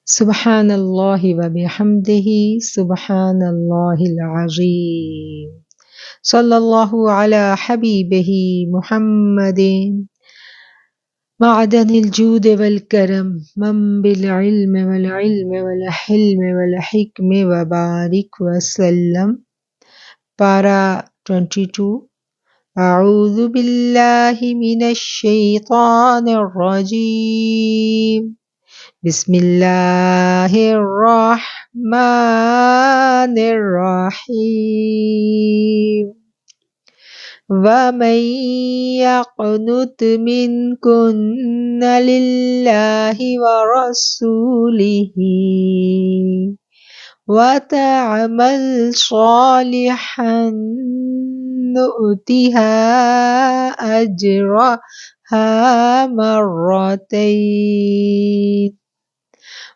سبحان اللہ وبحمدہ سبحان اللہ العظیم صلی اللہ علی حبیبہ محمد معدن الجود والکرم منبع العلم والحلم والحکم وبارک وسلم۔ پارہ 22۔ اعوذ باللہ من الشیطان الرجیم، بسم اللہ الرحمن الرحیم۔ وَمَن يَقْنُتْ مِنكُنَّ لِلَّهِ وَرَسُولِهِ وَتَعْمَلْ صَالِحًا نُؤْتِهَا أَجْرَهَا مرتين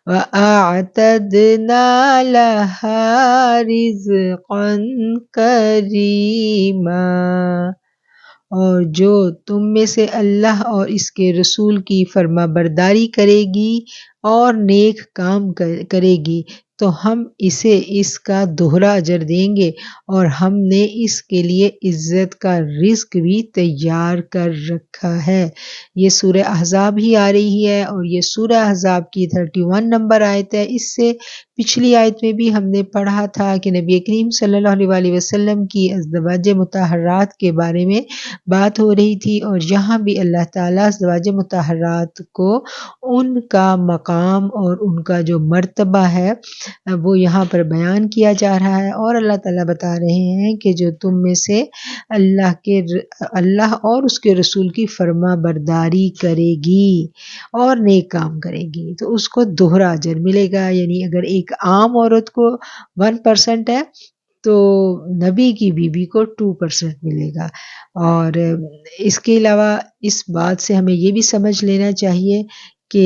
وَأَعْتَدْنَا لَهَا رِزْقًا كَرِيمًا۔ اور جو تم میں سے اللہ اور اس کے رسول کی فرما برداری کرے گی اور نیک کام کرے گی تو ہم اسے اس کا دوہرا اجر دیں گے، اور ہم نے اس کے لیے عزت کا رزق بھی تیار کر رکھا ہے۔ یہ سورہ احزاب ہی آ رہی ہے، اور یہ سورہ احزاب کی 31 نمبر آیت ہے۔ اس سے پچھلی آیت میں بھی ہم نے پڑھا تھا کہ نبی کریم صلی اللہ علیہ وسلم کی ازواج مطہرات کے بارے میں بات ہو رہی تھی، اور یہاں بھی اللہ تعالیٰ ازواج مطہرات کو ان کا مقام اور ان کا جو مرتبہ ہے وہ یہاں پر بیان کیا جا رہا ہے، اور اللہ تعالیٰ بتا رہے ہیں کہ جو تم میں سے اللہ اور اس کے رسول کی فرما برداری کرے گی اور نیک کام کرے گی تو اس کو دوہرا اجر ملے گا۔ یعنی اگر ایک عام عورت کو 1% ہے تو نبی کی بیوی کو 2% ملے گا۔ اور اس کے علاوہ اس بات سے ہمیں یہ بھی سمجھ لینا چاہیے کہ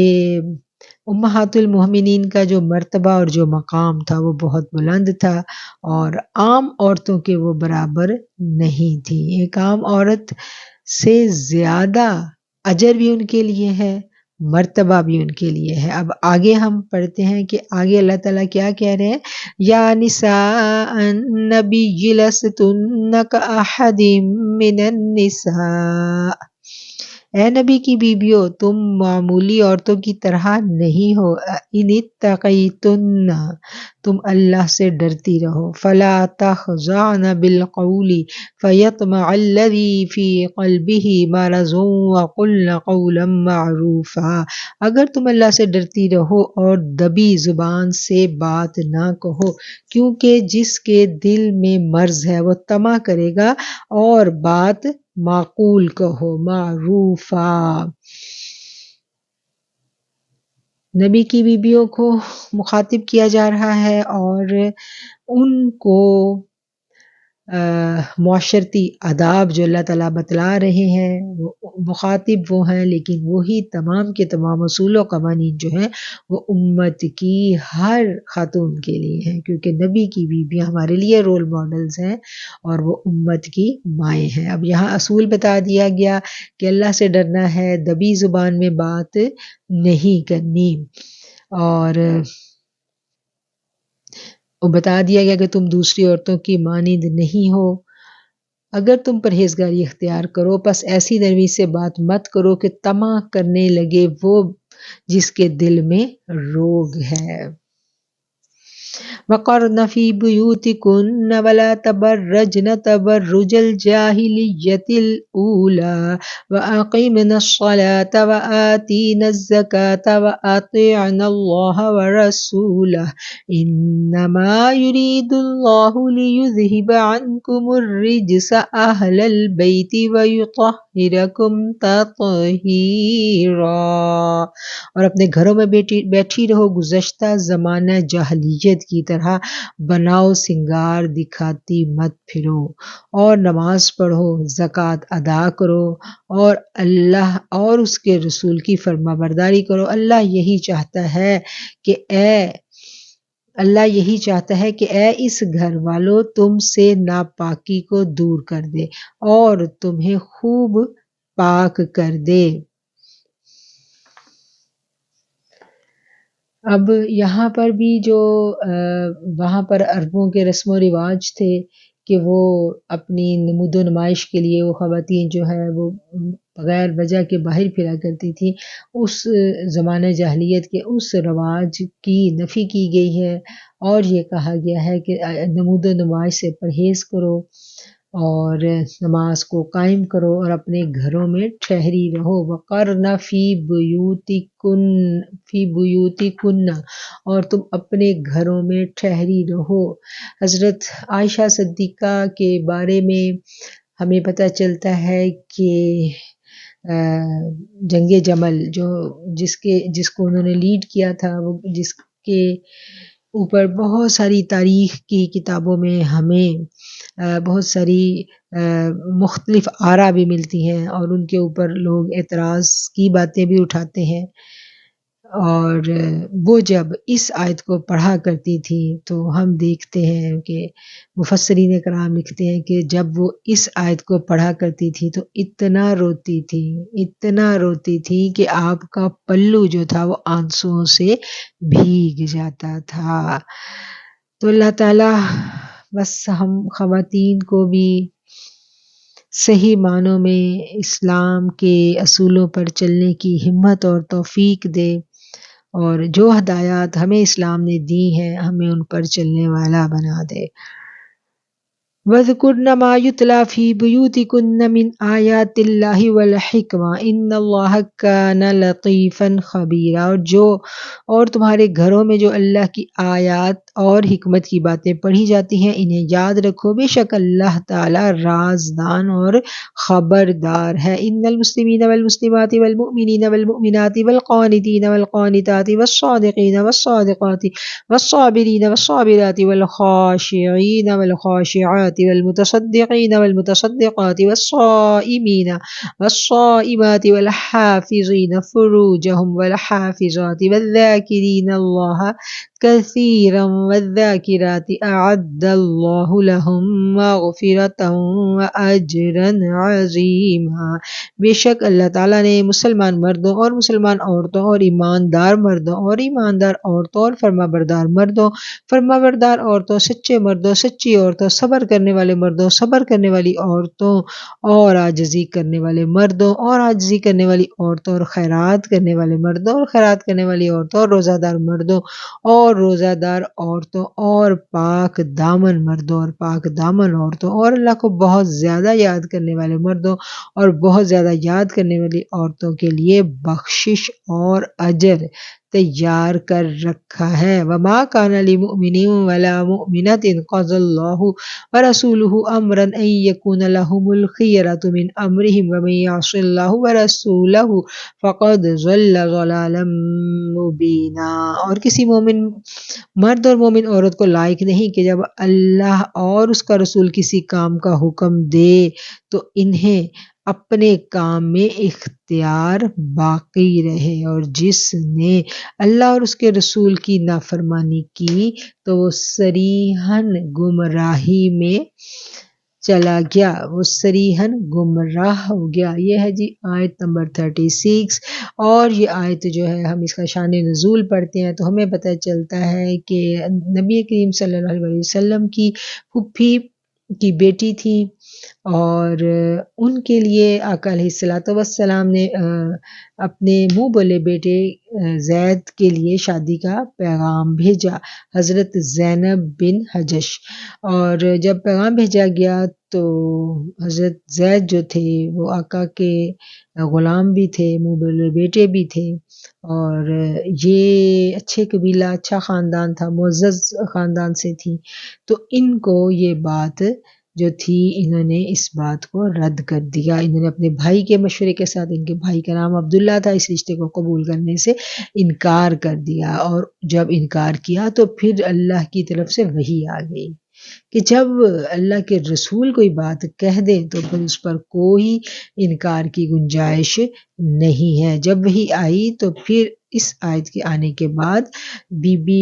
امہات المومنین کا جو مرتبہ اور جو مقام تھا وہ بہت بلند تھا، اور عام عورتوں کے وہ برابر نہیں تھی۔ ایک عام عورت سے زیادہ اجر بھی ان کے لیے ہے، مرتبہ بھی ان کے لیے ہے۔ اب آگے ہم پڑھتے ہیں کہ آگے اللہ تعالیٰ کیا کہہ رہے ہیں۔ یا نساء النبی لستن کاحد من النساء، اے نبی کی بیویوں تم معمولی عورتوں کی طرح نہیں ہو۔ ان اتقیتن، تم اللہ سے ڈرتی رہو۔ فلا تخضعن بالقول فیطمع الذی فی قلبہ مرض وقلن قولا معروفا۔ اگر تم اللہ سے ڈرتی رہو اور دبی زبان سے بات نہ کہو، کیونکہ جس کے دل میں مرض ہے وہ طمع کرے گا، اور بات معقول کہو، معروفہ۔ نبی کی بیویوں کو مخاطب کیا جا رہا ہے، اور ان کو معاشرتی آداب جو اللہ تعالیٰ بتلا رہے ہیں، وہ مخاطب وہ ہیں، لیکن وہی تمام کے تمام اصول و قوانین جو ہیں وہ امت کی ہر خاتون کے لیے ہیں، کیونکہ نبی کی بیویاں ہمارے لیے رول ماڈلز ہیں اور وہ امت کی مائیں ہیں۔ اب یہاں اصول بتا دیا گیا کہ اللہ سے ڈرنا ہے، دبی زبان میں بات نہیں کرنی، اور بتا دیا گیا کہ تم دوسری عورتوں کی مانند نہیں ہو۔ اگر تم پرہیزگاری اختیار کرو پس ایسی نرمی سے بات مت کرو کہ طمع کرنے لگے وہ جس کے دل میں روگ ہے۔ وَقَرْنَ فِي بُيُوتِكُنَّ وَلَا تَبَرَّجْنَ تَبَرُّجَ الْجَاهِلِيَّةِ الْأُولَى وَأَقِمْنَ الصَّلَاةَ وَآتِينَ الزَّكَاةَ وَأَطِيعْنَ اللَّهَ وَرَسُولَهُ إِنَّمَا يُرِيدُ اللَّهُ لِيُذْهِبَ عَنْكُمُ الرِّجْسَ أَهْلَ الْبَيْتِ وَيُطَهِّرَكُمْ تَطْهِيرًا۔ اور اپنے گھروں میں بیٹھی رہو گزشتہ زمانہ جاہلیت کی طرح، بناؤ سنگار دکھاتی مت پھرو، اور نماز پڑھو، زکوٰۃ ادا کرو، اور اللہ اور اس کے رسول کی فرما برداری کرو۔ اللہ یہی چاہتا ہے کہ اے اس گھر والوں تم سے ناپاکی کو دور کر دے اور تمہیں خوب پاک کر دے۔ اب یہاں پر بھی جو وہاں پر عربوں کے رسم و رواج تھے کہ وہ اپنی نمود و نمائش کے لیے وہ خواتین جو ہے وہ بغیر وجہ کے باہر پھرا کرتی تھی، اس زمانہ جاہلیت کے اس رواج کی نفی کی گئی ہے، اور یہ کہا گیا ہے کہ نمود و نمائش سے پرہیز کرو اور نماز کو قائم کرو اور اپنے گھروں میں ٹھہری رہو، وقرن فی بیوتکن، اور تم اپنے گھروں میں ٹھہری رہو۔ حضرت عائشہ صدیقہ کے بارے میں ہمیں پتہ چلتا ہے کہ جنگ جمل جس کو انہوں نے لیڈ کیا تھا، وہ جس کے اوپر بہت ساری تاریخ کی کتابوں میں ہمیں بہت ساری مختلف آرا بھی ملتی ہیں، اور ان کے اوپر لوگ اعتراض کی باتیں بھی اٹھاتے ہیں، اور وہ جب اس آیت کو پڑھا کرتی تھی تو ہم دیکھتے ہیں کہ مفسرین کرام لکھتے ہیں کہ جب وہ اس آیت کو پڑھا کرتی تھی تو اتنا روتی تھی کہ آپ کا پلو جو تھا وہ آنسوؤں سے بھیگ جاتا تھا۔ تو اللہ تعالی بس ہم خواتین کو بھی صحیح معنوں میں اسلام کے اصولوں پر چلنے کی ہمت اور توفیق دے، اور جو ہدایات ہمیں اسلام نے دی ہیں ہمیں ان پر چلنے والا بنا دے۔ وَاذْكُرْنَ مَا يُتْلَى فِي بُيُوتِكُنَّ مِنْ آيَاتِ اللَّهِ وَالْحِكْمَةِ إِنَّ اللَّهَ كَانَ لَطِيفًا خَبِيرًا، اور تمہارے گھروں میں جو اللہ کی آیات اور حکمت کی باتیں پڑھی جاتی ہیں انہیں یاد رکھو، بے شک اللہ تعالی رازدان اور خبردار ہے۔ إِنَّ الْمُسْلِمِينَ وَالْمُسْلِمَاتِ وَالْمُؤْمِنِينَ وَالْمُؤْمِنَاتِ وَالْقَانِتِينَ وَالْقَانِتَاتِ وَالصَّادِقِينَ وَالصَّادِقَاتِ وَالصَّابِرِينَ وَالصَّابِرَاتِ وَالْخَاشِعِينَ وَالْخَاشِعَاتِ والمتصدقين والمتصدقات والصائمين والصائمات والحافظين فروجهم والحافظات والذاكرين الله كثيرا والذاكرات أعد الله لهم مغفرة وأجرا عظيما۔ بے شک اللہ تعالیٰ نے مسلمان مردوں اور مسلمان عورتوں اور ایماندار مردوں اور ایماندار عورتوں اور فرما بردار مردوں، فرما بردار عورتوں، سچے مردوں، سچی عورتوں، صبر کرنے والے مردوں، صبر کرنے والی عورتوں، اور عاجزی کرنے والے مردوں اور عاجزی کرنے والی عورتوں، اور خیرات کرنے والے مردوں اور خیرات کرنے والی عورتوں، اور روزہ دار مردوں اور روزہ دار عورتوں، اور پاک دامن مردوں اور پاک دامن عورتوں، اور اللہ کو بہت زیادہ یاد کرنے والے مردوں اور بہت زیادہ یاد کرنے والی عورتوں کے لیے بخشش اور اجر تیار کر رکھا ہے۔ وَمَا كَانَ لِمُؤْمِنٍ وَلَا مُؤْمِنَةٍ قَضَى اللَّهُ وَرَسُولُهُ أَمْرًا أَن يَكُونَ لَهُمُ الْخِيَرَةُ مِنْ أَمْرِهِمْ وَمَن يَعْصِ اللَّهَ وَرَسُولَهُ فَقَدْ ضَلَّ ضَلَالًا مُبِينًا، اور کسی مومن مرد اور مومن عورت کو لائق نہیں کہ جب اللہ اور اس کا رسول کسی کام کا حکم دے تو انہیں اپنے کام میں اختیار باقی رہے، اور جس نے اللہ اور اس کے رسول کی نافرمانی کی تو وہ صریحاً گمراہی میں چلا گیا، وہ صریحاً گمراہ ہو گیا۔ یہ ہے جی آیت نمبر 36، اور یہ آیت جو ہے ہم اس کا شان نزول پڑھتے ہیں تو ہمیں پتہ چلتا ہے کہ نبی کریم صلی اللہ علیہ وسلم کی پھوپھی کی بیٹی تھی، اور ان کے لیے آقا علیہ الصلوۃ والسلام نے اپنے منہ بولے بیٹے زید کے لیے شادی کا پیغام بھیجا، حضرت زینب بن حجش، اور جب پیغام بھیجا گیا تو حضرت زید جو تھے وہ آقا کے غلام بھی تھے، منہ بولے بیٹے بھی تھے، اور یہ اچھے قبیلہ، اچھا خاندان تھا، معزز خاندان سے تھی، تو ان کو یہ بات جو تھی انہوں نے اس بات کو رد کر دیا، انہوں نے اپنے بھائی کے مشورے کے ساتھ، ان کے بھائی کا نام عبداللہ تھا، اس رشتے کو قبول کرنے سے انکار کر دیا، اور جب انکار کیا تو پھر اللہ کی طرف سے وحی آ گئی کہ جب اللہ کے رسول کوئی بات کہہ دیں تو پھر اس پر کوئی انکار کی گنجائش نہیں ہے۔ جب وحی آئی تو پھر اس آیت کے آنے کے بعد بی بی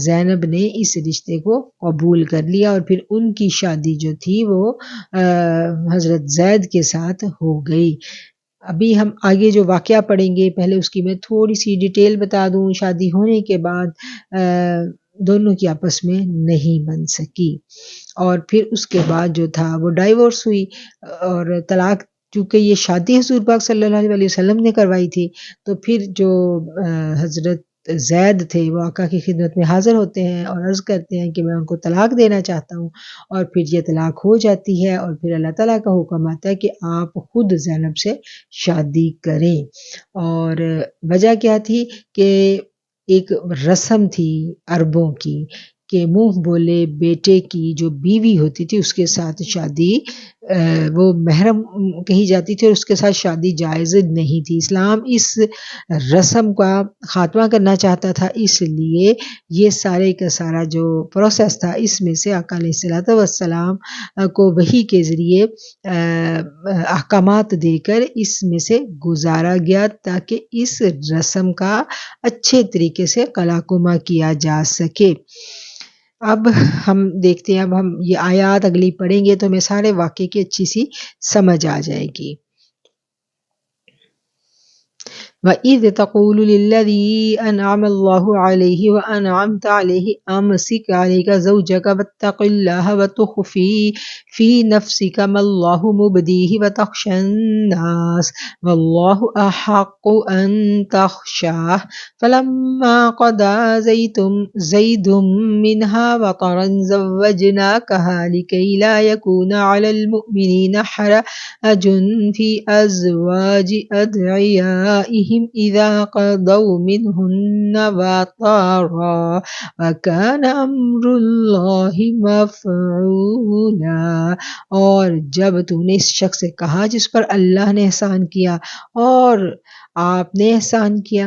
زینب نے اس رشتے کو قبول کر لیا، اور پھر ان کی شادی جو تھی وہ حضرت زید کے ساتھ ہو گئی۔ ابھی ہم آگے جو واقعہ پڑھیں گے پہلے اس کی میں تھوڑی سی ڈیٹیل بتا دوں. شادی ہونے کے بعد دونوں کی آپس میں نہیں بن سکی اور پھر اس کے بعد جو تھا وہ ڈائیورس ہوئی اور طلاق. چونکہ یہ شادی حضور پاک صلی اللہ علیہ وسلم نے کروائی تھی تو پھر جو حضرت زید تھے وہ آقا کی خدمت میں حاضر ہوتے ہیں اور عرض کرتے ہیں کہ میں ان کو طلاق دینا چاہتا ہوں اور پھر یہ طلاق ہو جاتی ہے اور پھر اللہ تعالیٰ کا حکم آتا ہے کہ آپ خود زینب سے شادی کریں. اور وجہ کیا تھی کہ ایک رسم تھی عربوں کی کہ منہ بولے بیٹے کی جو بیوی ہوتی تھی اس کے ساتھ شادی وہ محرم کہی جاتی تھی اور اس کے ساتھ شادی جائز نہیں تھی. اسلام اس رسم کا خاتمہ کرنا چاہتا تھا، اس لیے یہ سارے کا سارا جو پروسیس تھا اس میں سے آقا علیہ الصلوۃ والسلام کو وحی کے ذریعے احکامات دے کر اس میں سے گزارا گیا تاکہ اس رسم کا اچھے طریقے سے قلاقمہ کیا جا سکے. اب ہم دیکھتے ہیں، اب ہم یہ آیات اگلی پڑھیں گے تو ہمیں سارے واقعے کی اچھی سی سمجھ آ جائے گی. وَإِذْ تَقُولُ لِلَّذِي أَنْعَمَ اللَّهُ عَلَيْهِ وَأَنْعَمْتَ عَلَيْهِ أَمْسِكْ عَلَيْكَ زَوْجَكَ وَاتَّقِ اللَّهَ وَتُخْفِي فِي نَفْسِكَ مَا اللَّهُ مُبْدِيهِ وَتَخْشَى النَّاسَ وَاللَّهُ أَحَقُّ أَن تَخْشَاهُ فَلَمَّا قَضَى زَيْدٌ مِّنْهَا وَطَرًا زَوَّجْنَاكَهَا لِكَيْ لَا يَكُونَ عَلَى الْمُؤْمِنِينَ حَرَجٌ فِي أَزْوَاجِ أَدْعِيَائِهِمْ إِذَا قَضَوْا مِنْهُنَّ وَطَرًا وَكَانَ أَمْرُ اللَّهِ مَفْعُولًا. اور جب تو نے اس شخص سے کہا جس پر اللہ نے احسان کیا اور آپ نے احسان کیا.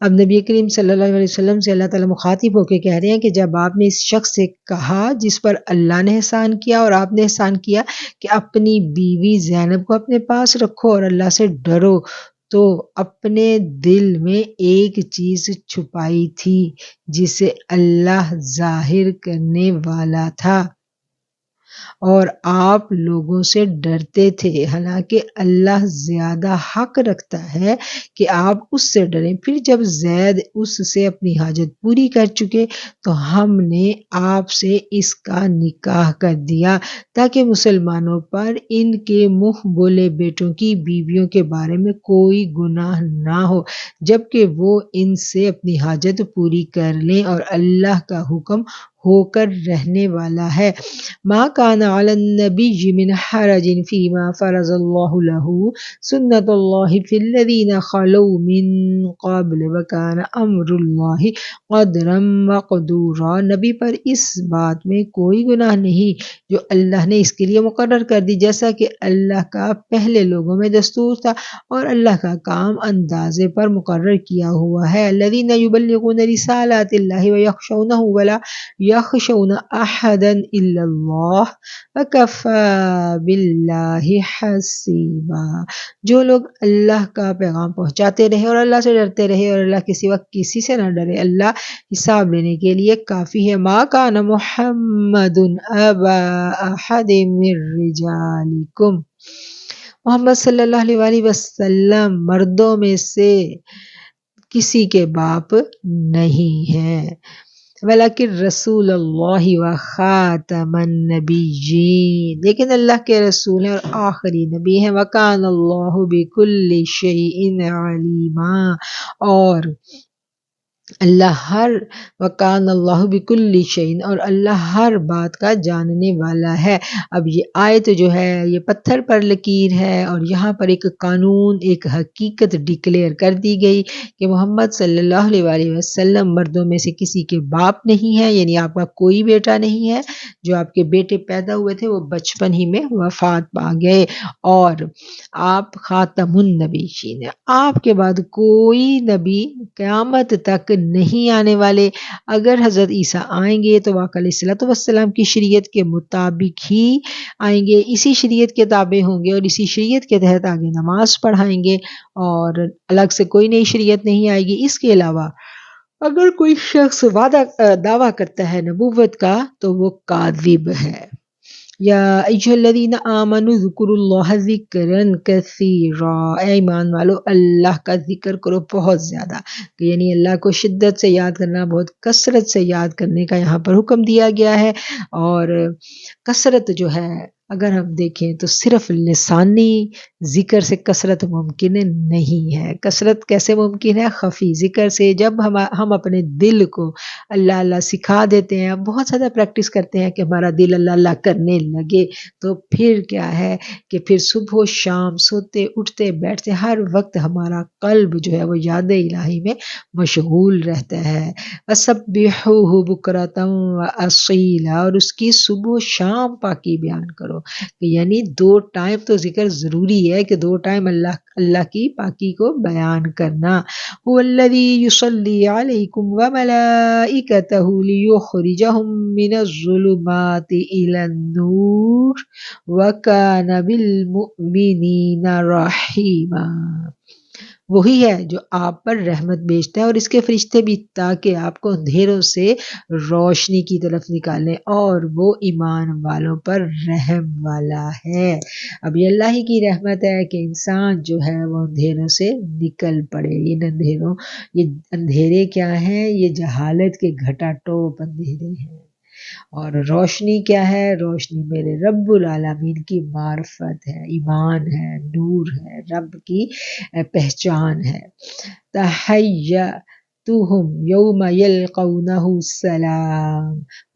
اب نبی کریم صلی اللہ علیہ وسلم سے اللہ تعالیٰ مخاطب ہو کے کہہ رہے ہیں کہ جب آپ نے اس شخص سے کہا جس پر اللہ نے احسان کیا اور آپ نے احسان کیا کہ اپنی بیوی زینب کو اپنے پاس رکھو اور اللہ سے ڈرو، تو اپنے دل میں ایک چیز چھپائی تھی جسے اللہ ظاہر کرنے والا تھا اور آپ لوگوں سے ڈرتے تھے، حالانکہ اللہ زیادہ حق رکھتا ہے کہ آپ اس سے ڈریں. پھر جب زید اس سے اپنی حاجت پوری کر چکے تو ہم نے آپ سے اس کا نکاح کر دیا تاکہ مسلمانوں پر ان کے منہ بولے بیٹوں کی بیویوں کے بارے میں کوئی گناہ نہ ہو جبکہ وہ ان سے اپنی حاجت پوری کر لیں اور اللہ کا حکم ہو کر رہنے والا ہے. ما كان على النبي من حرج فيما فرض الله له سنة الله في الذين خلوا من قبل وكان امر الله قدرا مقدورا. نبی پر اس بات میں کوئی گناہ نہیں جو اللہ نے اس کے لیے مقرر کر دی جیسا کہ اللہ کا پہلے لوگوں میں دستور تھا اور اللہ کا کام اندازے پر مقرر کیا ہوا ہے. الذين يبلغون رسالات الله ويخشونه ولا يخشون احدا الا الله وكفى بالله حسيبا. جو لوگ اللہ کا پیغام پہنچاتے رہے اور اللہ سے ڈرتے رہے اور اللہ کے سوا کسی سے نہ ڈرے، اللہ حساب لینے کے لیے کافی ہے. ما كان محمد ابا احد من رجالكم، محمد صلی اللہ علیہ وسلم مردوں میں سے کسی کے باپ نہیں ہیں، ولیکن رسول اللہ و خاتم النبیین، لیکن اللہ کے رسول ہیں اور آخری نبی ہیں. وکان اللہ بکل شیء علیما، اور وکان اللہ بکل شیء، اور اللہ ہر بات کا جاننے والا ہے. اب یہ آیت جو ہے یہ پتھر پر لکیر ہے اور یہاں پر ایک قانون، ایک حقیقت ڈکلیئر کر دی گئی کہ محمد صلی اللہ علیہ وسلم مردوں میں سے کسی کے باپ نہیں ہے، یعنی آپ کا کوئی بیٹا نہیں ہے. جو آپ کے بیٹے پیدا ہوئے تھے وہ بچپن ہی میں وفات پا گئے اور آپ خاتم النبیین ہیں. آپ کے بعد کوئی نبی قیامت تک نہیں آنے والے. اگر حضرت عیسیٰ آئیں گے تو آقا علیہ الصلوۃ والسلام کی شریعت کے مطابق ہی آئیں گے، اسی شریعت کے تابع ہوں گے اور اسی شریعت کے تحت آگے نماز پڑھائیں گے اور الگ سے کوئی نئی شریعت نہیں آئے گی. اس کے علاوہ اگر کوئی شخص دعویٰ کرتا ہے نبوت کا تو وہ کاذب ہے. یا ایھا الذین آمنوا اذکروا اللہ ذکرا کثیرا، اے ایمان والو اللہ کا ذکر کرو بہت زیادہ، یعنی اللہ کو شدت سے یاد کرنا، بہت کثرت سے یاد کرنے کا یہاں پر حکم دیا گیا ہے۔ اور کثرت جو ہے اگر ہم دیکھیں تو صرف لسانی ذکر سے کثرت ممکن نہیں ہے۔ کثرت کیسے ممکن ہے؟ خفی ذکر سے، جب ہم اپنے دل کو اللہ اللہ سکھا دیتے ہیں، بہت زیادہ پریکٹس کرتے ہیں کہ ہمارا دل اللہ اللہ کرنے لگے، تو پھر کیا ہے کہ پھر صبح و شام سوتے اٹھتے بیٹھتے ہر وقت ہمارا قلب جو ہے وہ یاد الہی میں مشغول رہتا ہے۔ وَسَبِّحُوهُ بُكْرَةً وَأَصِيلًا، اور اس کی صبح و شام پاکی بیان کرو، یعنی 2 ٹائم تو ذکر ضروری ہے کہ 2 ٹائم اللہ کی پاکی کو بیان کرنا۔ هُوَ الَّذِي يُصَلِّي عَلَيْكُمْ وَمَلَائِكَتُهُ لِيُخْرِجَهُم مِّنَ الظُّلُمَاتِ إِلَى النُّورِ وَكَانَ بِالْمُؤْمِنِينَ رَحِيمًا۔ وہی ہے جو آپ پر رحمت بھیجتا ہے اور اس کے فرشتے بھی، تاکہ آپ کو اندھیروں سے روشنی کی طرف نکالیں، اور وہ ایمان والوں پر رحم والا ہے۔ اب یہ اللہ ہی کی رحمت ہے کہ انسان جو ہے وہ اندھیروں سے نکل پڑے۔ یہ اندھیرے کیا ہیں؟ یہ جہالت کے گھٹا ٹوپ اندھیرے ہیں، اور روشنی کیا ہے؟ روشنی میرے رب العالمین کی معرفت ہے، ایمان ہے، نور ہے، رب کی پہچان ہے۔ تحیّتُہم یوم یلقونہ السلام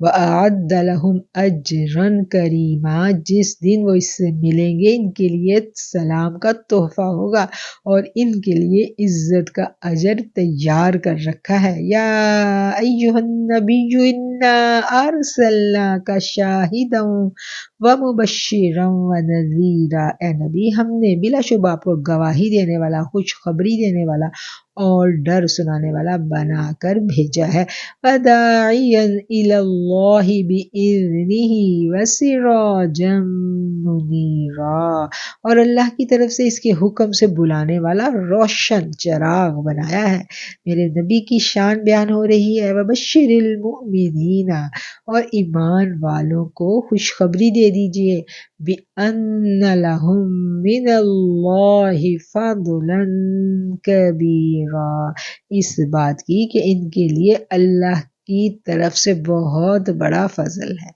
وأعد لہم اجرا کریما، جس دن وہ اس سے ملیں گے ان کے لیے سلام کا تحفہ ہوگا اور ان کے لیے عزت کا اجر تیار کر رکھا ہے۔ یا ایھا النبی انا ارسلناک شاہدا ومبشرا ونذیرا، اے نبی ہم نے بلا شبہ آپ کو گواہی دینے والا، خوشخبری دینے والا اور ڈر سنانے والا بنا کر بھیجا ہے۔ وَدَاعِيًا إِلَى اللَّهِ بِإِذْنِهِ وَسِرَاجًا مُنِيرًا، اور اللہ کی طرف سے اس کے حکم سے بلانے والا روشن چراغ بنایا ہے۔ میرے نبی کی شان بیان ہو رہی ہے۔ وَبَشِّرِ الْمُؤْمِنِينَ، اور ایمان والوں کو خوشخبری دے دیجئے، بِأَنَّ لَهُم مِّنَ اللَّهِ فَضْلًا كَبِيرًا، اس بات کی کہ ان کے لیے اللہ کی طرف سے بہت بڑا فضل ہے۔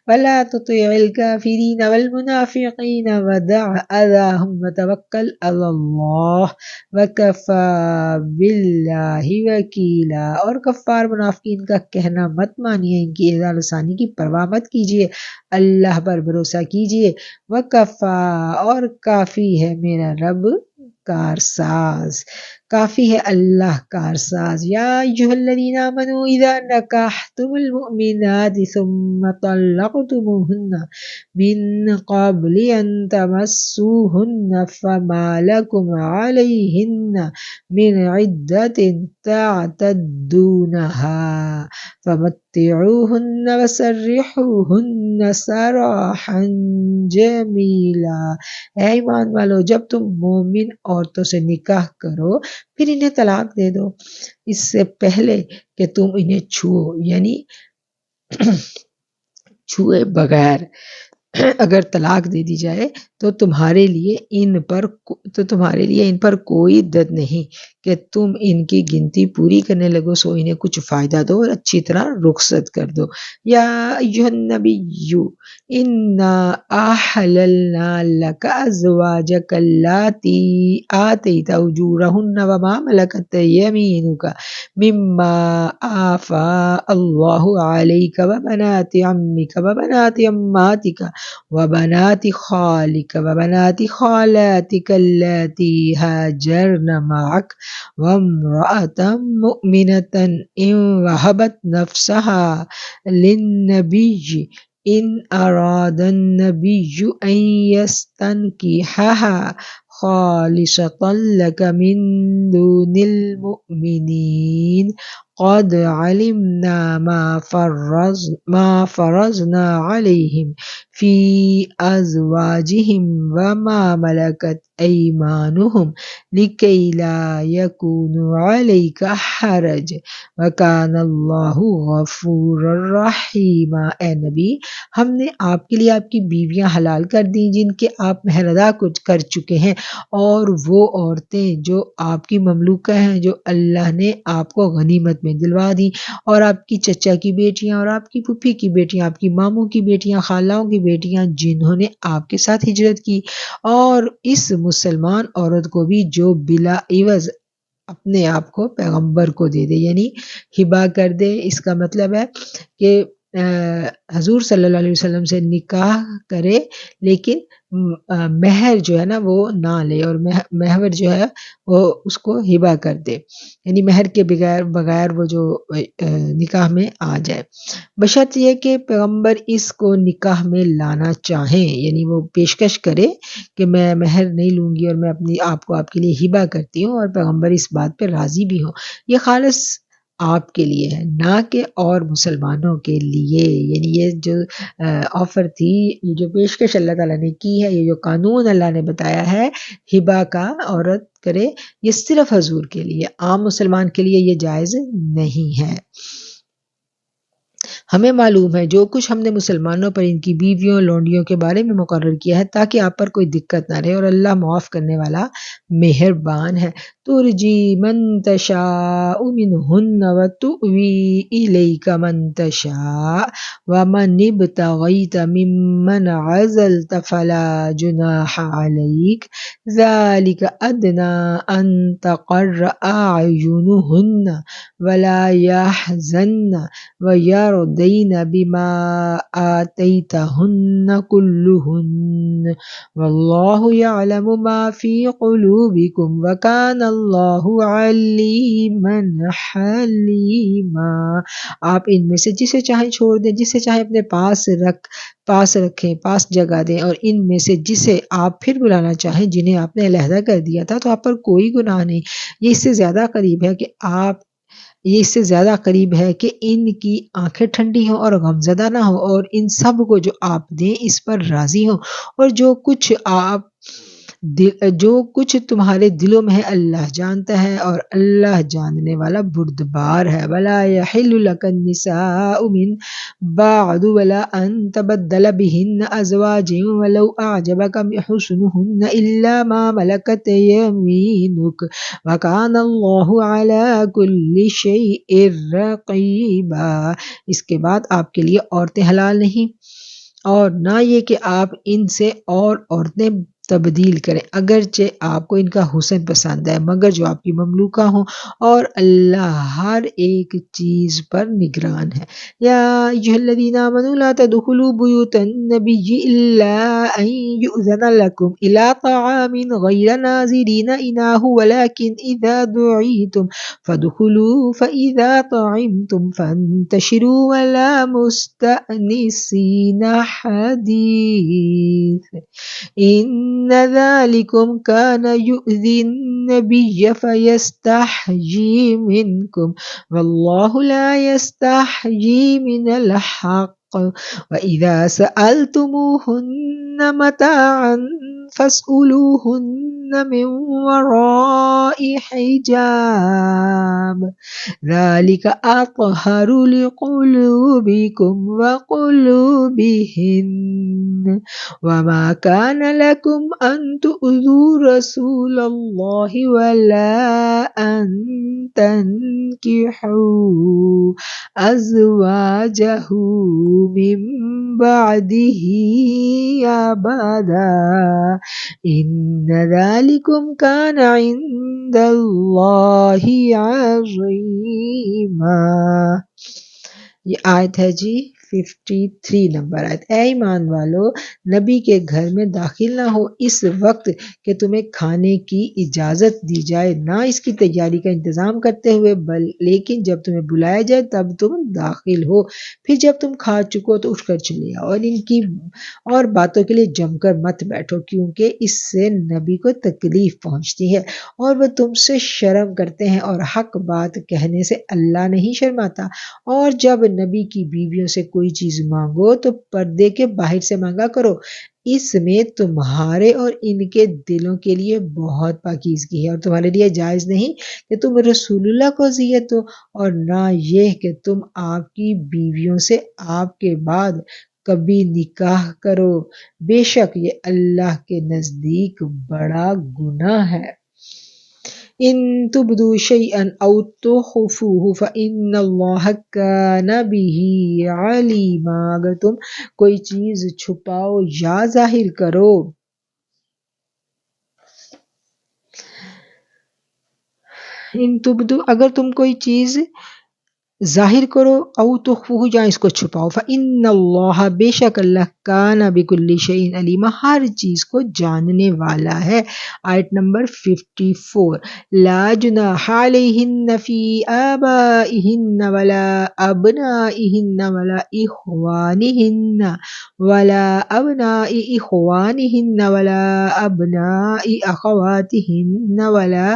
وَلَا تُطِعِ الْكَافِرِينَ وَالْمُنَافِقِينَ وَدَعْ أَذَاهُمْ وَتَوَكَّلْ عَلَى اللَّهِ وَكَفَى بِاللَّهِ وَكِيلًا، اور کفار منافقین کا کہنا مت مانیے، ان کی اذا لسانی کی پرواہ مت کیجیے، اللہ پر بھروسہ کیجیے۔ وَكَفَى، اور کافی ہے میرا رب کارساز، کافی ہے اللہ کارساز۔ یا ایھا الذین آمنوا اذا نکحتم المؤمنات ثم طلقتموہن من قبل ان تمسوہن فما لکم علیہن من عدۃ تعتدونہا فمتعوہن وسرحوہن سراحا جمیلا، اے ایمان والو جب تم مومن عورتوں سے نکاح کرو پھر انہیں طلاق دے دو، اس سے پہلے کہ تم انہیں چھوؤ، یعنی چھوئے بغیر اگر طلاق دے دی جائے تو تمہارے لیے ان پر کوئی عدت نہیں کہ تم ان کی گنتی پوری کرنے لگو، سو انہیں کچھ فائدہ دو اور اچھی طرح رخصت کر دو۔ یا ایھا النبی انا احللنا لک ازواجک اللاتی آتیت اجورہن وما ملکت یمینک مما آفاء اللہ علیک وبنات عمک وبنات عماتک وبنات خالک وبنات خالاتک اللاتی ہاجرن معک وامرأة مؤمنة ان وهبت نفسها للنبی ان اراد النبی ان يستنکحها خالصة لك من دون المؤمنین، قد علمنا ما فرضنا عليهم في أزواجهم وما ملكت أيمانهم لكي لا يكون عليك حرج وكان اللہ غفور الرحیم۔ اے نبی، ہم نے آپ کے لیے آپ کی بیویاں حلال کر دیں جن کے آپ مہر ادا کر چکے ہیں، اور وہ عورتیں جو آپ کی مملوکہ ہیں جو اللہ نے آپ کو غنیمت میں دلوا دی، اور آپ کی چچا کی بیٹیاں اور آپ کی پھوپھی کی بیٹیاں، آپ کی ماموں کی بیٹیاں، خالاؤں کی بیٹیاں جنہوں نے آپ کے ساتھ ہجرت کی، اور اس مسلمان عورت کو بھی جو بلا عوض اپنے آپ کو پیغمبر کو دے دے، یعنی ہبا کر دے۔ اس کا مطلب ہے کہ حضور صلی اللہ علیہ وسلم سے نکاح کرے لیکن مہر جو ہے نا وہ نہ لے، اور مہر جو ہے وہ اس کو ہبا کر دے، یعنی مہر کے بغیر وہ جو نکاح میں آ جائے، بشرط یہ کہ پیغمبر اس کو نکاح میں لانا چاہیں، یعنی وہ پیشکش کرے کہ میں مہر نہیں لوں گی اور میں اپنی آپ کو آپ کے لیے ہبا کرتی ہوں، اور پیغمبر اس بات پہ راضی بھی ہوں۔ یہ خالص آپ کے لیے ہے، نہ کہ اور مسلمانوں کے لیے، یعنی یہ جو آفر تھی، یہ جو پیشکش اللہ تعالیٰ نے کی ہے، یہ جو قانون اللہ نے بتایا ہے ہبا کا عورت کرے، یہ صرف حضور کے لیے، عام مسلمان کے لیے یہ جائز نہیں ہے۔ ہمیں معلوم ہے جو کچھ ہم نے مسلمانوں پر ان کی بیویوں لونڈیوں کے بارے میں مقرر کیا ہے تاکہ آپ پر کوئی دقت نہ رہے، اور اللہ معاف کرنے والا مہربان ہے۔ ترجی من تشاء منہن وتؤوی الیک من تشاء ومن ابتغیت ممن عزلت فلا جناح علیک ذلک ادنی ان تقر اعینہن ولا یحزن وَيَرْضَيْنَ بِمَا آتَيْتَهُنَّ كُلُّهُنَّ وَاللَّهُ يَعْلَمُ مَا فِي قُلُوبِكُمْ وَكَانَ اللَّهُ عَلِيمًا حَلِيمًا۔ آپ ان میں سے جسے چاہیں چھوڑ دیں، جسے چاہیں اپنے پاس رکھیں، پاس جگہ دیں، اور ان میں سے جسے آپ پھر بلانا چاہیں جنہیں آپ نے علیحدہ کر دیا تھا تو آپ پر کوئی گناہ نہیں۔ یہ اس سے زیادہ قریب ہے کہ ان کی آنکھیں ٹھنڈی ہوں اور غمزدہ نہ ہوں، اور ان سب کو جو آپ دیں اس پر راضی ہوں، اور جو کچھ تمہارے دلوں میں ہے اللہ جانتا ہے، اور اللہ جاننے والا بردبار ہے۔ وَلَا يَحِلُّ لَكَ النِّسَاءُ مِن بَعْدُ وَلَا أَن تَبَدَّلَ بِهِنَّ أَزْوَاجٍ وَلَوْ أَعْجَبَكَ حُسْنُهُنَّ إِلَّا مَا مَلَكَتْ يَمِينُكَ وَكَانَ اللَّهُ عَلَى كُلِّ شَيْءٍ رَقِيبًا۔ اس کے بعد آپ کے لیے عورتیں حلال نہیں، اور نہ یہ کہ آپ ان سے اور عورتیں تبدیل کریں، اگرچہ آپ کو ان کا حسن پسند ہے، مگر جو آپ کی مملوکہ ہوں، اور اللہ ہر ایک چیز پر نگران ہے۔ یا ایھا الذین آمنوا لا تدخلوا بیوت النبی الا ان یؤذن لکم الی طعام غیر ناظرین اناہ ولکن اذا دعیتم فادخلوا فاذا طعمتم فانتشروا ولا مستأنسین حدیث ان ذلکم کان یؤذی النبی فیستحیی منکم واللہ لا یستحیی من الحق وَإِذَا سَأَلْتُمُوهُنَّ مَتَاعًا فَاسْأَلُوهُنَّ مِنْ وَرَاءِ حِجَابٍ ذَلِكَ أَطْهَرُ لِقُلُوبِكُمْ وَقُلُوبِهِنَّ وَمَا كَانَ لَكُمْ أَن تُؤْذُوا رَسُولَ اللَّهِ وَلَا أَن تَنكِحُوا أَزْوَاجَهُ مِن بَعْدِهِ أَبَدًا إِنَّ ذَلِكُمْ كَانَ عِندَ اللَّهِ عَظِيمًا۔ یہ آیت ہے جی 53 نمبر آیت۔ اے ایمان والو، نبی کے گھر میں داخل نہ ہو اس وقت کہ تمہیں کھانے کی اجازت دی جائے، نہ اس کی تیاری کا انتظام کرتے ہوئے، لیکن جب تمہیں بلایا جائے تب تم داخل ہو، پھر جب تم کھا چکو تو اٹھ کر چلے آؤ، اور ان کی اور باتوں کے لیے جم کر مت بیٹھو، کیونکہ اس سے نبی کو تکلیف پہنچتی ہے اور وہ تم سے شرم کرتے ہیں، اور حق بات کہنے سے اللہ نہیں شرماتا۔ اور جب نبی کی بیویوں سے کوئی چیز مانگو تو پردے کے باہر سے مانگا کرو، اس میں تمہارے اور ان کے دلوں کے لیے بہت پاکیزگی ہے، اور تمہارے لیے جائز نہیں کہ تم رسول اللہ کو اذیت دو، اور نہ یہ کہ تم آپ کی بیویوں سے آپ کے بعد کبھی نکاح کرو، بے شک یہ اللہ کے نزدیک بڑا گناہ ہے۔ ان تبدو شیئا او تخفوه فإن اللہ کان بہ علیما، اگر تم کوئی چیز چھپاؤ یا ظاہر کرو، ان تبدو اگر تم کوئی چیز ظاہر کرو او تخفوہ یا اس کو چھپاؤ، فإن اللہ بے شک اللہ کان بکل شیء علیما ہر چیز کو جاننے والا ہے۔ آیت نمبر 54۔ لا جناح علیہن فی آبائہن ولا ابنائہن ولا اخوانہن ولا ابناء اخوانہن ولا ابناء اخواتہن ولا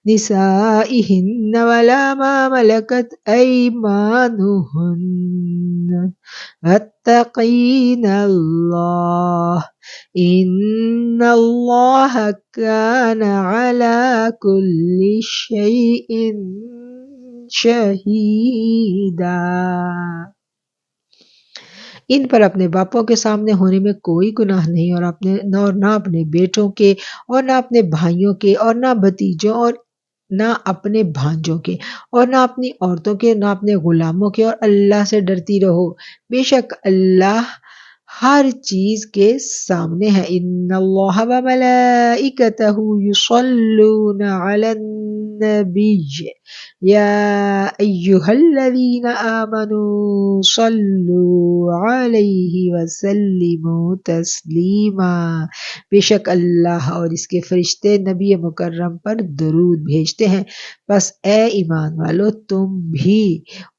نسائہن ولا ما ملکت ایمانہن واتقین اللہ ان اللہ کان علی کل شیء شہیدا۔ ان پر اپنے باپوں کے سامنے ہونے میں کوئی گناہ نہیں، اور نہ اپنے بیٹوں کے، اور نہ اپنے بھائیوں کے، اور نہ بھتیجوں، اور نہ اپنے بھانجوں کے، اور نہ اپنی عورتوں کے، نہ اپنے غلاموں کے، اور اللہ سے ڈرتی رہو، بے شک اللہ ہر چیز کے سامنے ہے۔ ان اللہ وملائکتہ یصلون علی النبی یا ایہا الذین آمنوا صلوا علیہ وسلموا تسلیما، بے شک اللہ اور اس کے فرشتے نبی مکرم پر درود بھیجتے ہیں، بس اے ایمان والو تم بھی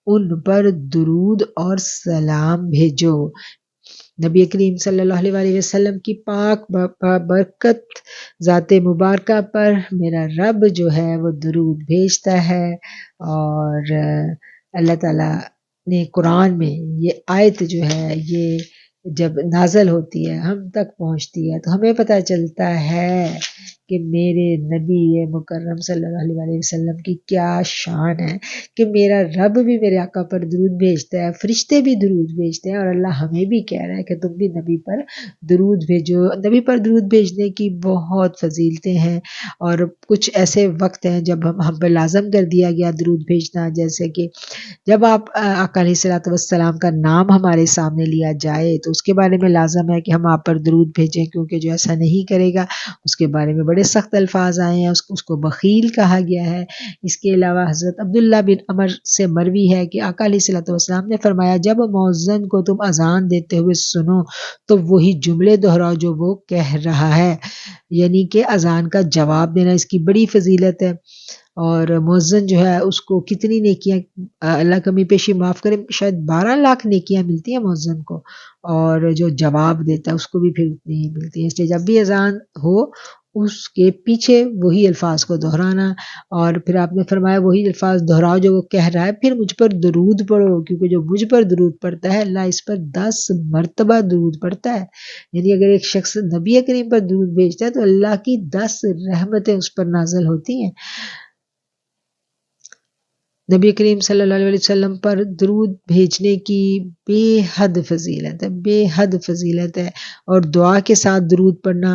ان پر درود اور سلام بھیجو۔ نبی کریم صلی اللہ علیہ وسلم کی پاک برکت ذات مبارکہ پر میرا رب جو ہے وہ درود بھیجتا ہے، اور اللہ تعالیٰ نے قرآن میں یہ آیت جو ہے یہ جب نازل ہوتی ہے ہم تک پہنچتی ہے تو ہمیں پتہ چلتا ہے کہ میرے نبی مکرم صلی اللہ علیہ وسلم کی کیا شان ہے، کہ میرا رب بھی میرے آقا پر درود بھیجتا ہے، فرشتے بھی درود بھیجتے ہیں، اور اللہ ہمیں بھی کہہ رہا ہے کہ تم بھی نبی پر درود بھیجو۔ نبی پر درود بھیجنے کی بہت فضیلتیں ہیں، اور کچھ ایسے وقت ہیں جب ہم پر لازم کر دیا گیا درود بھیجنا، جیسے کہ جب آپ آقا علیہ الصلوۃ والسلام کا نام ہمارے سامنے لیا جائے تو اس کے بارے میں لازم ہے کہ ہم آپ پر درود بھیجیں، کیونکہ جو ایسا نہیں کرے گا اس کے بارے میں بڑے سخت الفاظ آئے ہیں، اس کو بخیل کہا گیا ہے۔ اس کے علاوہ حضرت عبداللہ بن عمر سے مروی ہے کہ آقا علیہ الصلوۃ والسلام نے فرمایا، جب مؤذن کو تم اذان دیتے ہوئے سنو تو وہی جملے دہراؤ جو وہ کہہ رہا ہے، یعنی کہ اذان کا جواب دینا، اس کی بڑی فضیلت ہے۔ اور مؤذن جو ہے اس کو کتنی نیکیاں، اللہ کمی پیشی معاف کرے، شاید 12 لاکھ نیکیاں ملتی ہیں مؤذن کو، اور جو جواب دیتا ہے اس کو بھی پھر اتنی ہی ملتی ہے۔ اس لیے جب بھی اذان ہو اس کے پیچھے وہی الفاظ کو دہرانا، اور پھر آپ نے فرمایا وہی الفاظ دہراؤ جو وہ کہہ رہا ہے، پھر مجھ پر درود پڑھو، کیونکہ جو مجھ پر درود پڑھتا ہے اللہ اس پر 10 مرتبہ درود پڑھتا ہے۔ یعنی اگر ایک شخص نبی کریم پر درود بھیجتا ہے تو اللہ کی 10 رحمتیں اس پر نازل ہوتی ہیں۔ نبی کریم صلی اللہ علیہ وسلم پر درود بھیجنے کی بے حد فضیلت ہے، بے حد فضیلت ہے، اور دعا کے ساتھ درود پڑھنا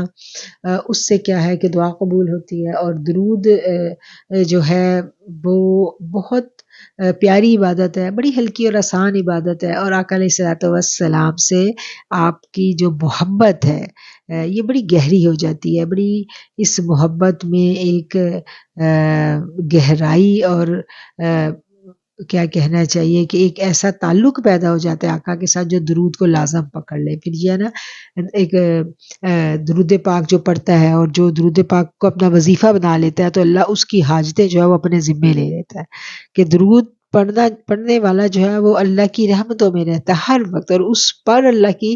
اس سے کیا ہے کہ دعا قبول ہوتی ہے، اور درود جو ہے وہ بہت پیاری عبادت ہے، بڑی ہلکی اور آسان عبادت ہے، اور آقا علیہ الصلوۃ والسلام سے آپ کی جو محبت ہے یہ بڑی گہری ہو جاتی ہے، بڑی اس محبت میں ایک گہرائی اور کیا کہنا چاہیے کہ ایک ایسا تعلق پیدا ہو جاتا ہے آقا کے ساتھ جو درود کو لازم پکڑ لے. پھر یہ ہے نا ایک درود پاک جو پڑھتا ہے اور جو درود پاک کو اپنا وظیفہ بنا لیتا ہے تو اللہ اس کی حاجتیں جو ہے وہ اپنے ذمے لے لیتا ہے. کہ درود پڑھنے والا جو ہے وہ اللہ کی رحمتوں میں رہتا ہے ہر وقت، اور اس پر اللہ کی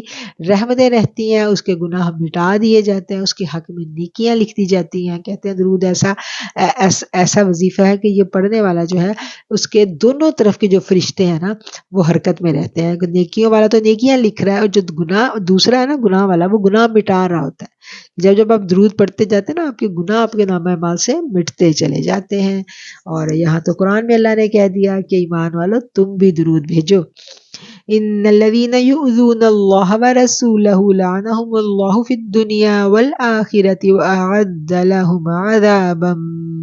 رحمتیں رہتی ہیں، اس کے گناہ مٹا دیے جاتے ہیں، اس کے حق میں نیکیاں لکھ دی جاتی ہیں. کہتے ہیں درود ایسا وظیفہ ہے کہ یہ پڑھنے والا جو ہے اس کے دونوں طرف کے جو فرشتے ہیں نا وہ حرکت میں رہتے ہیں. نیکیوں والا تو نیکیاں لکھ رہا ہے، اور جو گناہ دوسرا ہے نا گناہ والا وہ گناہ مٹا رہا ہوتا ہے. جب آپ درود پڑھتے جاتے ہیں نا آپ کے گناہ آپ کے نامہ اعمال سے مٹتے چلے جاتے ہیں. اور یہاں تو قرآن میں اللہ نے کہہ دیا کہ ایمان والو تم بھی درود بھیجو. ان الذين يؤذون الله ورسوله لعنهم الله في الدنيا والآخرة وأعد لهم عذابا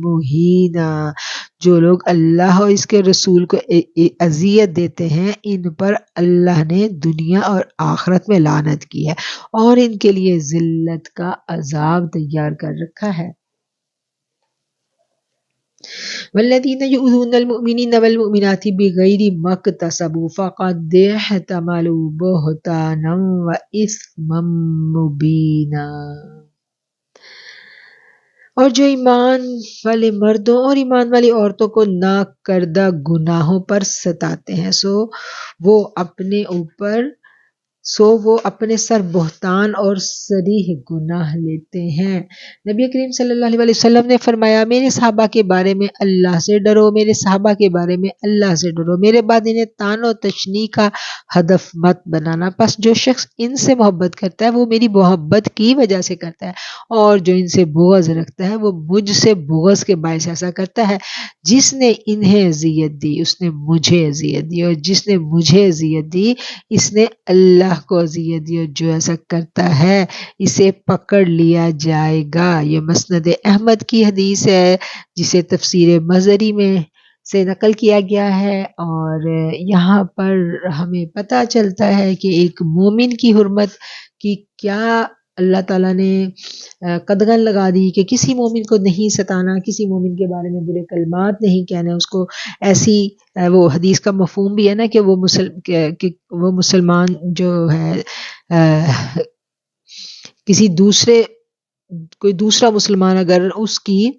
مهینا. جو لوگ اللہ اور اس کے رسول کو اذیت دیتے ہیں ان پر اللہ نے دنیا اور آخرت میں لعنت کی ہے اور ان کے لیے ذلت کا عذاب تیار کر رکھا ہے. والذین یؤذون المؤمنین والمؤمنات بغیر ما اکتسبوا فقد احتملوا بہتانا واثما مبینا. اور جو ایمان والے مردوں اور ایمان والی عورتوں کو ناکردہ گناہوں پر ستاتے ہیں وہ اپنے سر بہتان اور صریح گناہ لیتے ہیں. نبی کریم صلی اللہ علیہ وسلم نے فرمایا میرے صحابہ کے بارے میں اللہ سے ڈرو، میرے صحابہ کے بارے میں اللہ سے ڈرو، میرے بعد انہیں طعن و تشنیع کا ہدف مت بنانا. پس جو شخص ان سے محبت کرتا ہے وہ میری محبت کی وجہ سے کرتا ہے، اور جو ان سے بغض رکھتا ہے وہ مجھ سے بغض کے باعث ایسا کرتا ہے. جس نے انہیں اذیت دی اس نے مجھے اذیت دی، اور جس نے مجھے اذیت دی اس نے اللہ کو اذیت دی، اور جو ایسا کرتا ہے اسے پکڑ لیا جائے گا. یہ مسند احمد کی حدیث ہے جسے تفسیر مظہری میں سے نقل کیا گیا ہے. اور یہاں پر ہمیں پتہ چلتا ہے کہ ایک مومن کی حرمت کی کیا اللہ تعالیٰ نے قدغن لگا دی کہ کسی مومن کو نہیں ستانا، کسی مومن کے بارے میں برے کلمات نہیں کہنے. اس کو ایسی وہ حدیث کا مفہوم بھی ہے نا کہ وہ مسلمان جو ہے کوئی دوسرا مسلمان اگر اس کی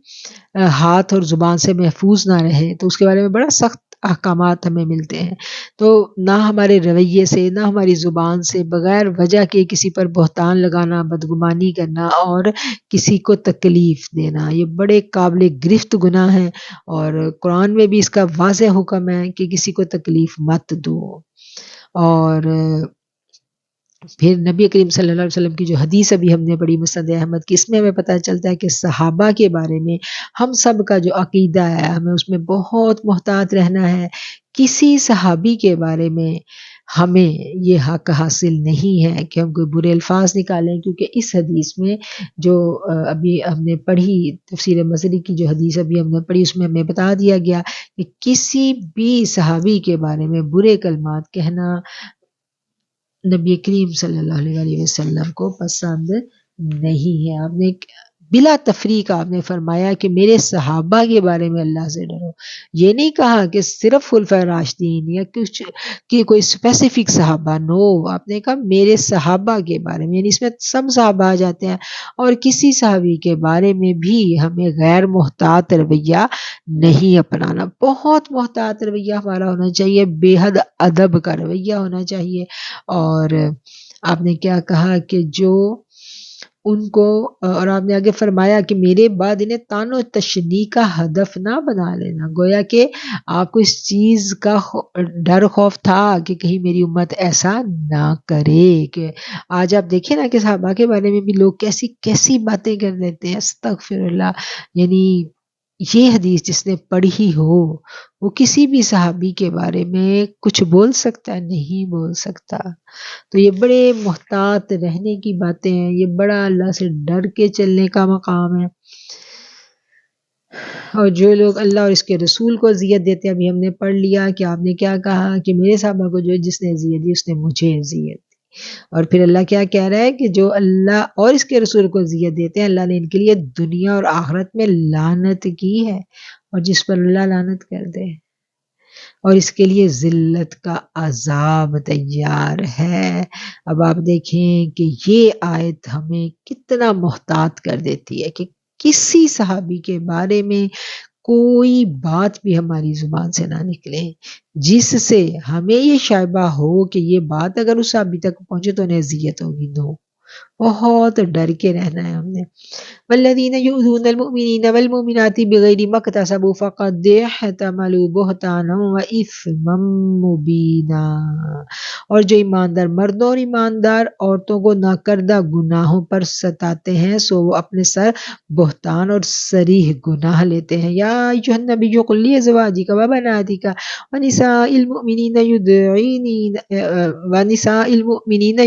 ہاتھ اور زبان سے محفوظ نہ رہے تو اس کے بارے میں بڑا سخت احکامات ہمیں ملتے ہیں. تو نہ ہمارے رویے سے نہ ہماری زبان سے بغیر وجہ کے کسی پر بہتان لگانا، بدگمانی کرنا اور کسی کو تکلیف دینا یہ بڑے قابل گرفت گناہ ہیں، اور قرآن میں بھی اس کا واضح حکم ہے کہ کسی کو تکلیف مت دو. اور پھر نبی کریم صلی اللہ علیہ وسلم کی جو حدیث ابھی ہم نے پڑھی مسند احمد کی، اس میں ہمیں پتہ چلتا ہے کہ صحابہ کے بارے میں ہم سب کا جو عقیدہ ہے ہمیں اس میں بہت محتاط رہنا ہے. کسی صحابی کے بارے میں ہمیں یہ حق حاصل نہیں ہے کہ ہم کوئی برے الفاظ نکالیں، کیونکہ اس حدیث میں جو ابھی ہم نے پڑھی تفسیر مظہری کی جو حدیث ابھی ہم نے پڑھی اس میں ہمیں بتا دیا گیا کہ کسی بھی صحابی کے بارے میں برے کلمات کہنا نبی کریم صلی اللہ علیہ وسلم کو پسند نہیں ہے. آپ نے بلا تفریق آپ نے فرمایا کہ میرے صحابہ کے بارے میں اللہ سے ڈرو. یہ نہیں کہا کہ صرف خلفائے راشدین یا کچھ کہ کوئی اسپیسیفک صحابہ، نو، آپ نے کہا میرے صحابہ کے بارے میں، یعنی اس میں سب صحابہ آ جاتے ہیں. اور کسی صحابی کے بارے میں بھی ہمیں غیر محتاط رویہ نہیں اپنانا. بہت محتاط رویہ ہمارا ہونا چاہیے، بے حد ادب کا رویہ ہونا چاہیے. اور آپ نے کیا کہا کہ جو ان کو، اور آپ نے آگے فرمایا کہ میرے بعد انہیں طعن و تشنیع کا ہدف نہ بنا لینا. گویا کہ آپ کو اس چیز کا ڈر خوف تھا کہ کہیں میری امت ایسا نہ کرے. کہ آج آپ دیکھیں نا کہ صحابہ کے بارے میں بھی لوگ کیسی کیسی باتیں کر دیتے ہیں، استغفر اللہ. یعنی یہ حدیث جس نے پڑھی ہو وہ کسی بھی صحابی کے بارے میں کچھ بول سکتا ہے؟ نہیں بول سکتا. تو یہ بڑے محتاط رہنے کی باتیں ہیں، یہ بڑا اللہ سے ڈر کے چلنے کا مقام ہے. اور جو لوگ اللہ اور اس کے رسول کو اذیت دیتے ہیں، ابھی ہم نے پڑھ لیا کہ آپ نے کیا کہا کہ میرے صحابہ کو جس نے اذیت دی اس نے مجھے اذیت دی. اور پھر اللہ کیا کہہ رہا ہے کہ جو اللہ اور اس کے رسول کو اذیت دیتے ہیں اللہ نے ان کے لیے دنیا اور آخرت میں لعنت کی ہے، اور جس پر اللہ لعنت کر دے اور اس کے لیے ذلت کا عذاب تیار ہے۔ اب آپ دیکھیں کہ یہ آیت ہمیں کتنا محتاط کر دیتی ہے کہ کسی صحابی کے بارے میں کوئی بات بھی ہماری زبان سے نہ نکلے جس سے ہمیں یہ شائبہ ہو کہ یہ بات اگر اس صحابی تک پہنچے تو انہیں اذیت ہوگی۔ نو، بہت ڈر کے رہنا ہے ہم نے۔ والذین یؤذون المؤمنین والمؤمنات بغیر ما اکتسبوا فقد احتملوا بہتانا واثما مبینا، اور جو ایماندار مردوں اور ایماندار عورتوں کو ناکردہ گناہوں پر ستاتے ہیں سو وہ اپنے سر بہتان اور صریح گناہ لیتے ہیں۔ یا ایھا النبی قل لازواجک وبناتک ونساء المؤمنین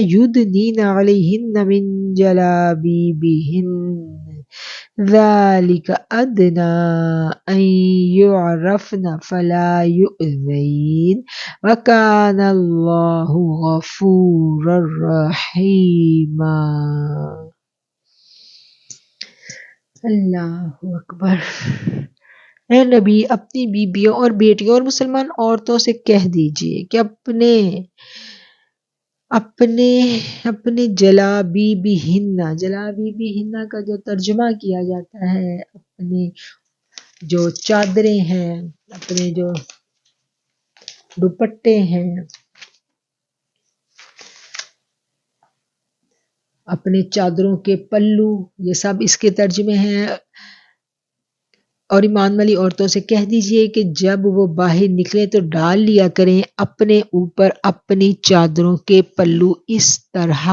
یدنین علیہن من جلابیبہن ذلك أدنى أن يعرفن فلا يؤذين وكان الله غفورا رحيما۔ اللہ اکبر۔ اے نبی اپنی بیبیوں اور بیٹیوں اور مسلمان عورتوں سے کہہ دیجئے کہ اپنے جلابیبہن کا جو ترجمہ کیا جاتا ہے اپنے جو چادریں ہیں، اپنے جو دوپٹے ہیں، اپنے چادروں کے پلو، یہ سب اس کے ترجمے ہیں۔ اور ایمان والی عورتوں سے کہہ دیجئے کہ جب وہ باہر نکلے تو ڈال لیا کریں اپنے اوپر اپنی چادروں کے پلو اس طرح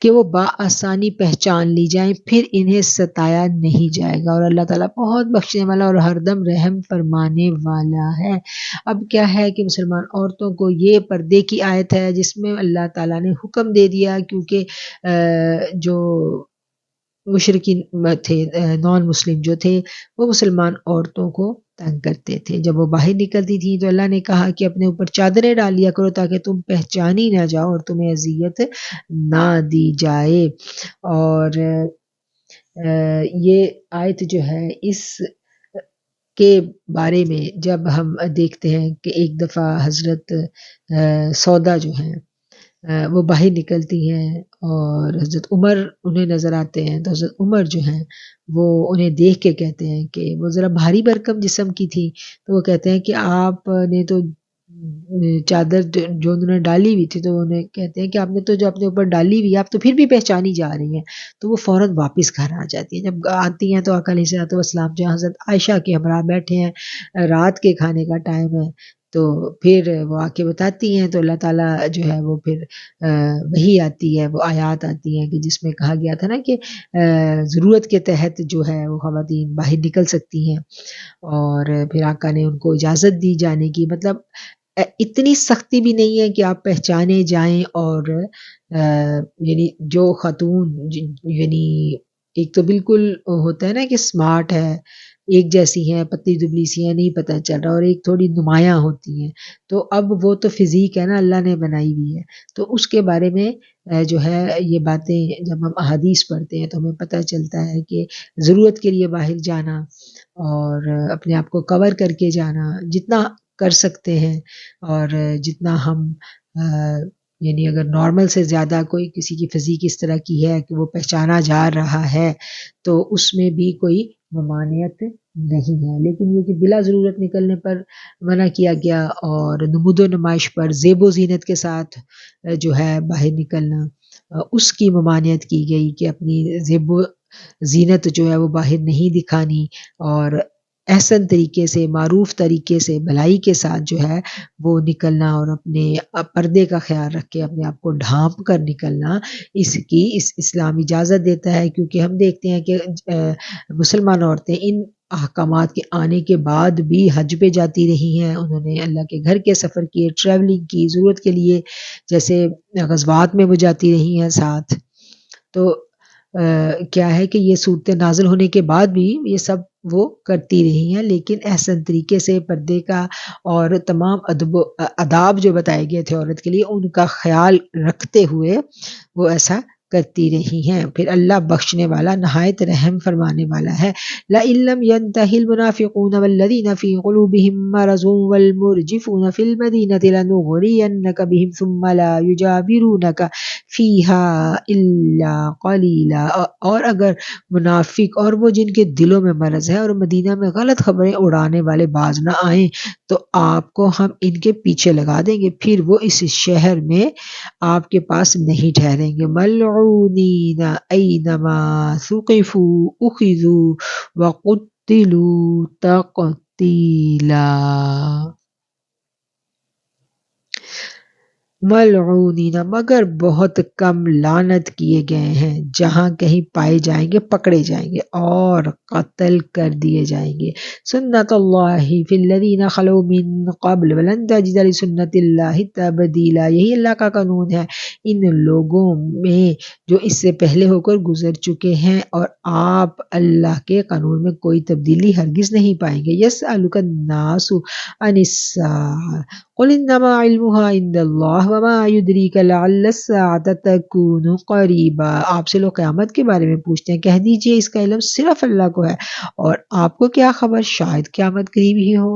کہ وہ بآسانی پہچان لی جائیں، پھر انہیں ستایا نہیں جائے گا، اور اللہ تعالیٰ بہت بخشنے والا اور ہر دم رحم فرمانے والا ہے۔ اب کیا ہے کہ مسلمان عورتوں کو یہ پردے کی آیت ہے جس میں اللہ تعالیٰ نے حکم دے دیا، کیونکہ جو مشرکین تھے، نان مسلم جو تھے، وہ مسلمان عورتوں کو تنگ کرتے تھے۔ جب وہ باہر نکلتی تھیں تو اللہ نے کہا کہ اپنے اوپر چادریں ڈال لیا کرو تاکہ تم پہچانی نہ جاؤ اور تمہیں اذیت نہ دی جائے۔ اور یہ آیت جو ہے اس کے بارے میں جب ہم دیکھتے ہیں کہ ایک دفعہ حضرت سودا جو ہیں وہ باہر نکلتی ہیں اور حضرت عمر انہیں نظر آتے ہیں، تو حضرت عمر جو ہیں وہ انہیں دیکھ کے کہتے ہیں کہ وہ ذرا بھاری بھرکم جسم کی تھی، تو وہ کہتے ہیں کہ آپ نے تو چادر جو انہوں نے ڈالی ہوئی تھی، تو انہیں کہتے ہیں کہ آپ نے تو جو اپنے اوپر ڈالی ہوئی آپ تو پھر بھی پہچانی جا رہی ہیں، تو وہ فوراً واپس گھر آ جاتی ہیں۔ جب آتی ہیں تو آقا علیہ الصلوۃ والسلام جو حضرت عائشہ کے ہمراہ بیٹھے ہیں، رات کے کھانے کا ٹائم ہے، تو پھر وہ آ کے بتاتی ہیں، تو اللہ تعالیٰ جو ہے وہ پھر وہی آتی ہے، وہ آیات آتی ہیں کہ جس میں کہا گیا تھا نا کہ ضرورت کے تحت جو ہے وہ خواتین باہر نکل سکتی ہیں، اور پھر آقا نے ان کو اجازت دی جانے کی۔ مطلب اتنی سختی بھی نہیں ہے کہ آپ پہچانے جائیں، اور یعنی جو خاتون یعنی ایک تو بالکل ہوتا ہے نا کہ سمارٹ ہے، ایک جیسی ہیں، پتلی دبلی سی ہیں، نہیں پتہ چل رہا، اور ایک تھوڑی نمایاں ہوتی ہیں، تو اب وہ تو فزیک ہے نا اللہ نے بنائی ہوئی ہے، تو اس کے بارے میں جو ہے یہ باتیں جب ہم احادیث پڑھتے ہیں تو ہمیں پتہ چلتا ہے کہ ضرورت کے لیے باہر جانا اور اپنے آپ کو کور کر کے جانا جتنا کر سکتے ہیں، اور جتنا ہم یعنی اگر نارمل سے زیادہ کوئی کسی کی فزیک اس طرح کی ہے کہ وہ پہچانا جا رہا ہے تو اس میں بھی کوئی ممانعت نہیں ہے، لیکن یہ کہ بلا ضرورت نکلنے پر منع کیا گیا، اور نمود و نمائش پر زیب و زینت کے ساتھ جو ہے باہر نکلنا اس کی ممانعت کی گئی کہ اپنی زیب و زینت جو ہے وہ باہر نہیں دکھانی، اور احسن طریقے سے، معروف طریقے سے، بھلائی کے ساتھ جو ہے وہ نکلنا، اور اپنے پردے کا خیال رکھ کے اپنے آپ کو ڈھانپ کر نکلنا، اس اسلام اجازت دیتا ہے، کیونکہ ہم دیکھتے ہیں کہ مسلمان عورتیں ان احکامات کے آنے کے بعد بھی حج پہ جاتی رہی ہیں، انہوں نے اللہ کے گھر کے سفر کیے، ٹریولنگ کی، ضرورت کے لیے جیسے غزوات میں وہ جاتی رہی ہیں ساتھ، تو کیا ہے کہ یہ صورتیں نازل ہونے کے بعد بھی یہ سب وہ کرتی رہی ہیں، لیکن احسن طریقے سے پردے کا اور تمام آداب جو بتائے گئے تھے عورت کے لیے ان کا خیال رکھتے ہوئے وہ ایسا کرتی رہی ہیں۔ پھر اللہ بخشنے والا نہایت رحم فرمانے والا ہے۔ لَئِن لَّمْ يَنْتَهِ الْمُنَافِقُونَ وَالَّذِينَ فِي قُلُوبِهِم مَّرَضٌ وَالْمُرْجِفُونَ فِي الْمَدِينَةِ لَنُغْرِيَنَّكَ بِهِمْ ثُمَّ لَا يُجَاوِرُونَكَ فِيهَا إِلَّا قَلِيلًا، اور اگر منافق اور وہ جن کے دلوں میں مرض ہے اور مدینہ میں غلط خبریں اڑانے والے باز نہ آئیں تو آپ کو ہم ان کے پیچھے لگا دیں گے، پھر وہ اس شہر میں آپ کے پاس نہیں ٹھہریں گے۔ ملعونین اینما ثقفوا اخذوا وقتلوا تقتیلا۔ ملعونین مگر بہت کم لعنت کیے گئے ہیں، جہاں کہیں پائے جائیں گے پکڑے جائیں گے اور قتل کر دیے جائیں گے۔ سنت اللہ فی الذین خلو من قبل ولن تجد لسنت اللہ تبدیلا، یہی اللہ کا قانون ہے ان لوگوں میں جو اس سے پہلے ہو کر گزر چکے ہیں، اور آپ اللہ کے قانون میں کوئی تبدیلی ہرگز نہیں پائیں گے۔ یسألک الناس عن الساعۃ قل انما علمها عند اللہ وما یدریک لعل الساعۃ تکون قریبا، آپ سے لوگ قیامت کے بارے میں پوچھتے ہیں، کہہ دیجئے اس کا علم صرف اللہ کو ہے اور آپ کو کیا خبر شاید قیامت قریب ہی ہو۔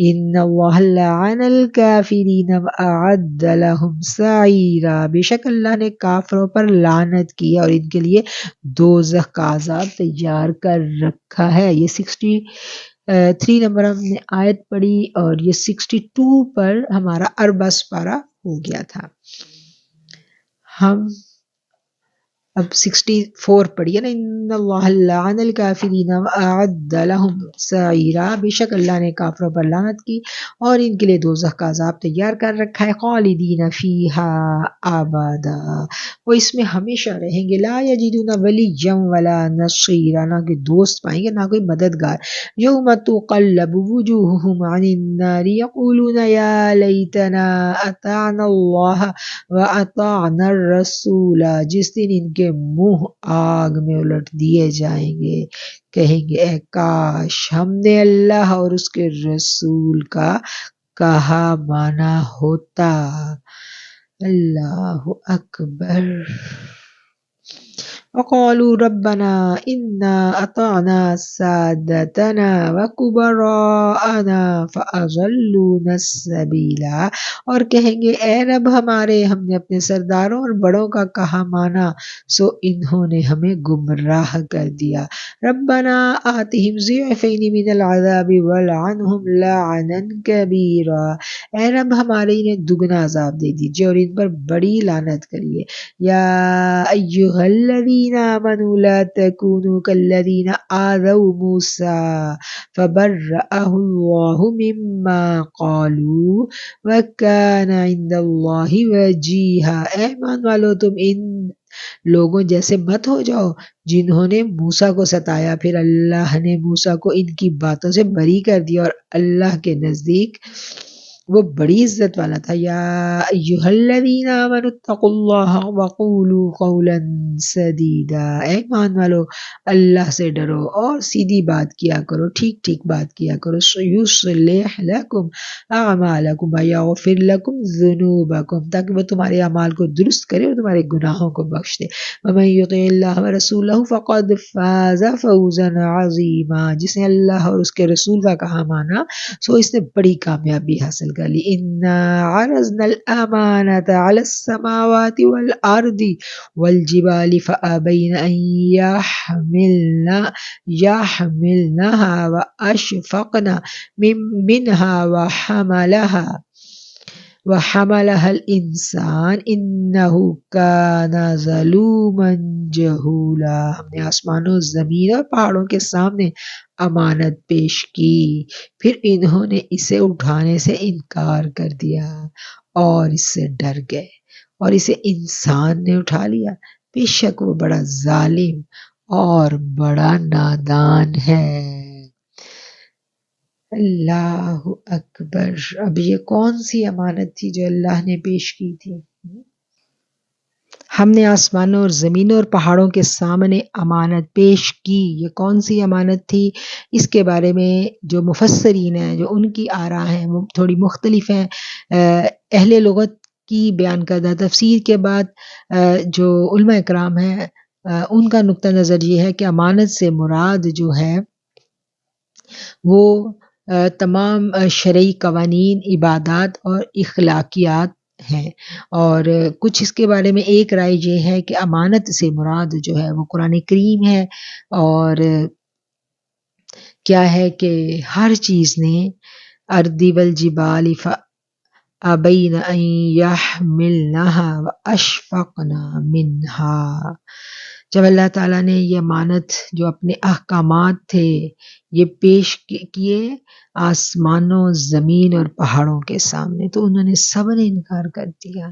ان اللہ لعن الکافرین واعد لهم سعیرا، بے شک اللہ نے کافروں پر لعنت کی اور ان کے لیے دوزخ کا عذاب تیار کر رکھا ہے۔ یہ 63 نمبر ہم نے آیت پڑھی اور یہ 62 پر ہمارا اربع سپارہ ہو گیا تھا۔ ہم اب 64 پڑھیے نا، ان اللہ لعن الکافرین واعد لهم سعیرا، بے شک اللہ نے کافروں پر لعنت کی اور ان کے لیے دوزخ کا عذاب تیار کر رکھا ہے۔ خالدین فیہا ابدا، وہ اس میں ہمیشہ رہیں گے۔ لا یجدون ولیا ولا نصیرا، نہ کوئی دوست پائیں گے نہ کوئی مددگار۔ یوم تقلب وجوہہم عن النار یقولون یا لیتنا اطعنا اللہ واطعنا الرسول، جس دن ان کے منہ آگ میں الٹ دیے جائیں گے، کہیں گے اے کاش ہم نے اللہ اور اس کے رسول کا کہا مانا ہوتا۔ اللہ اکبر۔ وقالوا ربنا انا اطعنا سادتنا وكبراءنا فاضلونا السبیل، اور کہیں گے اے رب ہمارے، ہم نے اپنے سرداروں اور بڑوں کا کہا مانا سو انہوں نے ہمیں گمراہ کر دیا۔ ربنا آتہم ضعفین من العذاب والعنہم لعنا کبیرا، اے رب ہمارے انہیں دگنا عذاب دے دیجئے اور ان پر بڑی لعنت کریے۔ یا ایہا الذین آمنوا لا تکونوا کالذین آذوا موسیٰ فبرأہ اللہ مما قالوا وکان عند اللہ وجیہا، اے ایمان والو تم ان لوگوں جیسے مت ہو جاؤ جنہوں نے موسیٰ کو ستایا، پھر اللہ نے موسیٰ کو ان کی باتوں سے بری کر دیا اور اللہ کے نزدیک وہ بڑی عزت والا تھا۔ یا ایہا الذین آمنوا اتقوا اللہ وقولوا قولا سدیدا، اے ایمان والو اللہ سے ڈرو اور سیدھی بات کیا کرو، ٹھیک ٹھیک بات کیا کرو۔ یصلح لکم اعمالکم ویغفر لکم ذنوبکم، تاکہ وہ تمہارے اعمال کو درست کرے اور تمہارے گناہوں کو بخش دے۔ ومن یطع اللہ ورسولہ فقد فاز فوزا عظیما، جس نے اللہ اور اس کے رسول کا کہا مانا سو اس نے بڑی کامیابی حاصل کر لی۔ انا عرضنا الامانۃ علی السماوات والارض والجبال فابین ان یحملنها واشفقن منها وحملها الانسان انه کان ظلوما جہولا، ہم نے آسمانوں زمین اور پہاڑوں کے سامنے امانت پیش کی، پھر انہوں نے اسے اٹھانے سے انکار کر دیا اور اس سے ڈر گئے اور اسے انسان نے اٹھا لیا، بے شک وہ بڑا ظالم اور بڑا نادان ہے۔ اللہ اکبر۔ اب یہ کون سی امانت تھی جو اللہ نے پیش کی تھی؟ ہم نے آسمانوں اور زمینوں اور پہاڑوں کے سامنے امانت پیش کی، یہ کون سی امانت تھی؟ اس کے بارے میں جو مفسرین ہیں، جو ان کی آراء ہیں وہ تھوڑی مختلف ہیں۔ اہل لغت کی بیان کردہ تفسیر کے بعد جو علماء اکرام ہیں ان کا نقطہ نظر یہ ہے کہ امانت سے مراد جو ہے وہ تمام شرعی قوانین، عبادات اور اخلاقیات ہیں، اور کچھ اس کے بارے میں ایک رائے یہ ہے کہ امانت سے مراد جو ہے وہ قرآن کریم ہے، اور کیا ہے کہ ہر چیز نے اردی والجبال ابین ان یحملنها واشفقنا منها، جب اللہ تعالیٰ نے یہ امانت جو اپنے احکامات تھے یہ پیش کیے آسمانوں، زمین اور پہاڑوں کے سامنے، تو انہوں نے سب نے انکار کر دیا،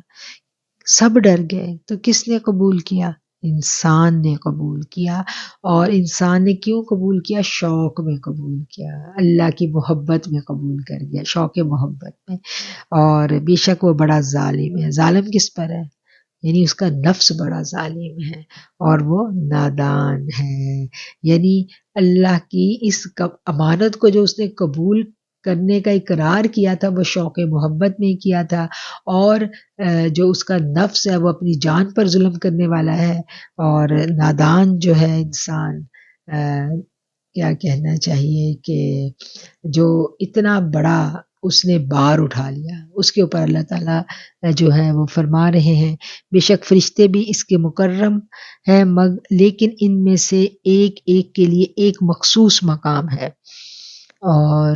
سب ڈر گئے، تو کس نے قبول کیا؟ انسان نے قبول کیا۔ اور انسان نے کیوں قبول کیا؟ شوق میں قبول کیا، اللہ کی محبت میں قبول کر گیا، شوق محبت میں۔ اور بے شک وہ بڑا ظالم ہے۔ ظالم کس پر ہے؟ یعنی اس کا نفس بڑا ظالم ہے اور وہ نادان ہے۔ یعنی اللہ کی اس امانت کو جو اس نے قبول کرنے کا اقرار کیا تھا وہ شوق محبت میں کیا تھا، اور جو اس کا نفس ہے وہ اپنی جان پر ظلم کرنے والا ہے، اور نادان جو ہے انسان، کیا کہنا چاہیے کہ جو اتنا بڑا اس نے بار اٹھا لیا، اس کے اوپر اللہ تعالیٰ جو ہے وہ فرما رہے ہیں بے شک فرشتے بھی اس کے مکرم ہیں، لیکن ان میں سے ایک ایک کے لیے ایک مخصوص مقام ہے۔ اور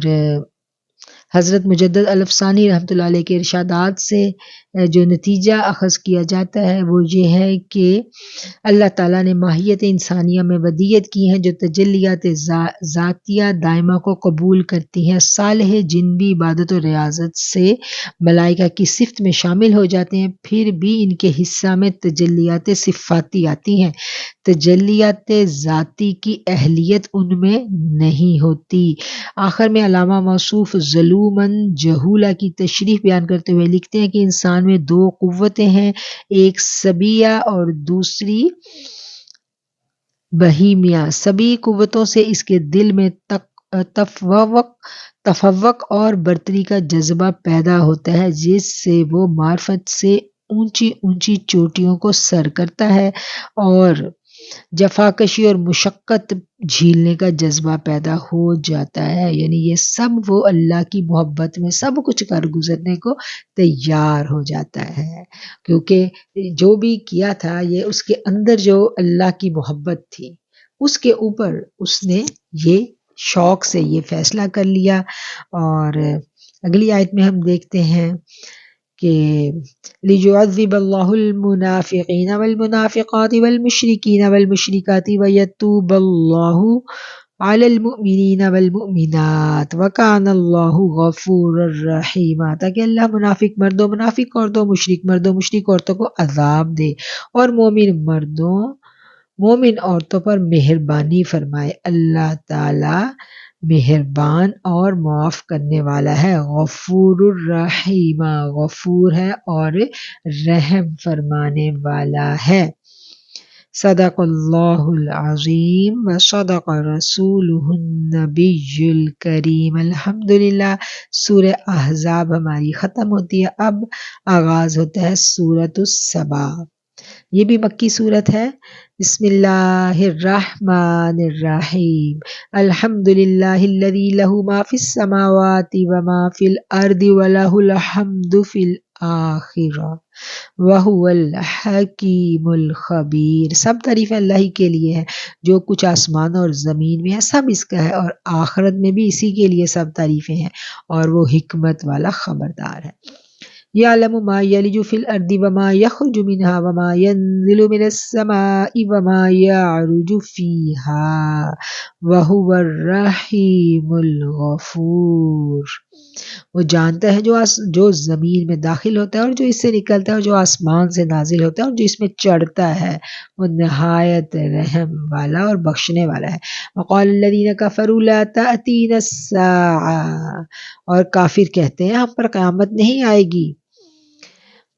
حضرت مجدد الافسانی رحمۃ اللہ علیہ کے ارشادات سے جو نتیجہ اخذ کیا جاتا ہے وہ یہ ہے کہ اللہ تعالیٰ نے ماہیت انسانیہ میں ودیت کی ہیں جو تجلیات ذاتیہ دائمہ کو قبول کرتی ہیں۔ صالح جن بھی عبادت و ریاضت سے ملائکہ کی صفت میں شامل ہو جاتے ہیں، پھر بھی ان کے حصہ میں تجلیات صفاتی آتی ہیں، تجلیات ذاتی کی اہلیت ان میں نہیں ہوتی۔ آخر میں علامہ موصوف ظلوماً جہولہ کی تشریح بیان کرتے ہوئے لکھتے ہیں کہ انسان میں دو قوتیں ہیں، ایک سبیہ اور دوسری بہیمیہ۔ سبی قوتوں سے اس کے دل میں تفوق اور برتری کا جذبہ پیدا ہوتا ہے، جس سے وہ معرفت سے اونچی اونچی چوٹیوں کو سر کرتا ہے، اور جفاکشی اور مشقت جھیلنے کا جذبہ پیدا ہو جاتا ہے۔ یعنی یہ سب وہ اللہ کی محبت میں سب کچھ کر گزرنے کو تیار ہو جاتا ہے، کیونکہ جو بھی کیا تھا یہ اس کے اندر جو اللہ کی محبت تھی اس کے اوپر اس نے یہ شوق سے یہ فیصلہ کر لیا۔ اور اگلی آیت میں ہم دیکھتے ہیں کہ لِيُعَذِّبَ اللَّهُ الْمُنَافِقِينَ وَالْمُنَافِقَاتِ وَالْمُشْرِكِينَ وَالْمُشْرِكَاتِ وَيَتُوبَ اللَّهُ عَلَى الْمُؤْمِنِينَ وَالْمُؤْمِنَاتِ وَكَانَ اللَّهُ غَفُورًا رَحِيمًا، تاکہ اللہ منافق مردوں، منافق عورتوں، مشرک مردوں، مشرک عورتوں کو عذاب دے، اور مومن مردوں، مومن عورتوں پر مہربانی فرمائے۔ اللہ تعالی مہربان اور معاف کرنے والا ہے، غفور الرحیم، غفور ہے اور رحم فرمانے والا ہے۔ صدق اللہ العظیم و صدق رسولہ النبی الکریم۔ الحمدللہ سورہ احزاب ہماری ختم ہوتی ہے، اب آغاز ہوتا ہے سورۃ السبا۔ یہ بھی مکی صورت ہے۔ بسم اللہ الرحمن الرحیم۔ الحمدللہ الذی لہ ما فی السماوات وما فی الارض ولہ الحمد فی الآخرہ وہو الحکیم الخبیر۔ سب تعریف اللہ ہی کے لیے ہے، جو کچھ آسمان اور زمین میں ہے سب اس کا ہے، اور آخرت میں بھی اسی کے لیے سب تعریفیں ہیں، اور وہ حکمت والا خبردار ہے۔ یعلم ما یلج فی الارض وما یخرج منها وما ینزل من السماء وما یعرج فیہا وہو الرحیم الغفور۔ وہ جانتا ہے جو زمین میں داخل ہوتا ہے اور جو اس سے نکلتا ہے، اور جو آسمان سے نازل ہوتا ہے اور جو اس میں چڑھتا ہے، وہ نہایت رحم والا اور بخشنے والا ہے۔ وقال الذین کفروا لا تأتینا الساعة، اور کافر کہتے ہیں ہم پر قیامت نہیں آئے گی۔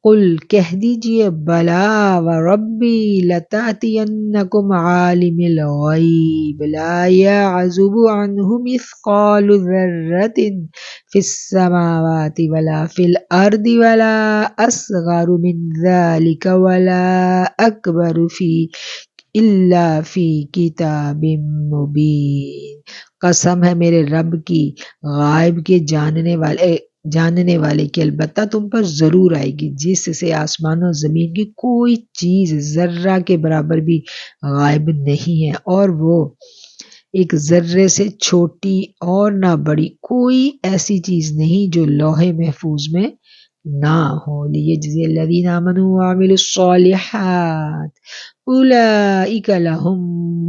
قل کہہ دیجئے بلا وربی لتأتینکم عالم الغیب لا یعزب عنہ مثقال ذرة فی السماوات ولا فی الارض ولا اصغر من ذلك ولا اکبر فی الا فی کتاب مبین۔ قسم ہے میرے رب کی، غائب کے جاننے والے کی البتہ تم پر ضرور آئے گی، جس سے آسمان و زمین کی کوئی چیز ذرہ کے برابر بھی غائب نہیں ہے، اور وہ ایک ذرے سے چھوٹی اور نہ بڑی کوئی ایسی چیز نہیں جو لوح محفوظ میں نہ ہو۔ لیجزی الذین آمنوا وعملوا الصالحات اولئک لہم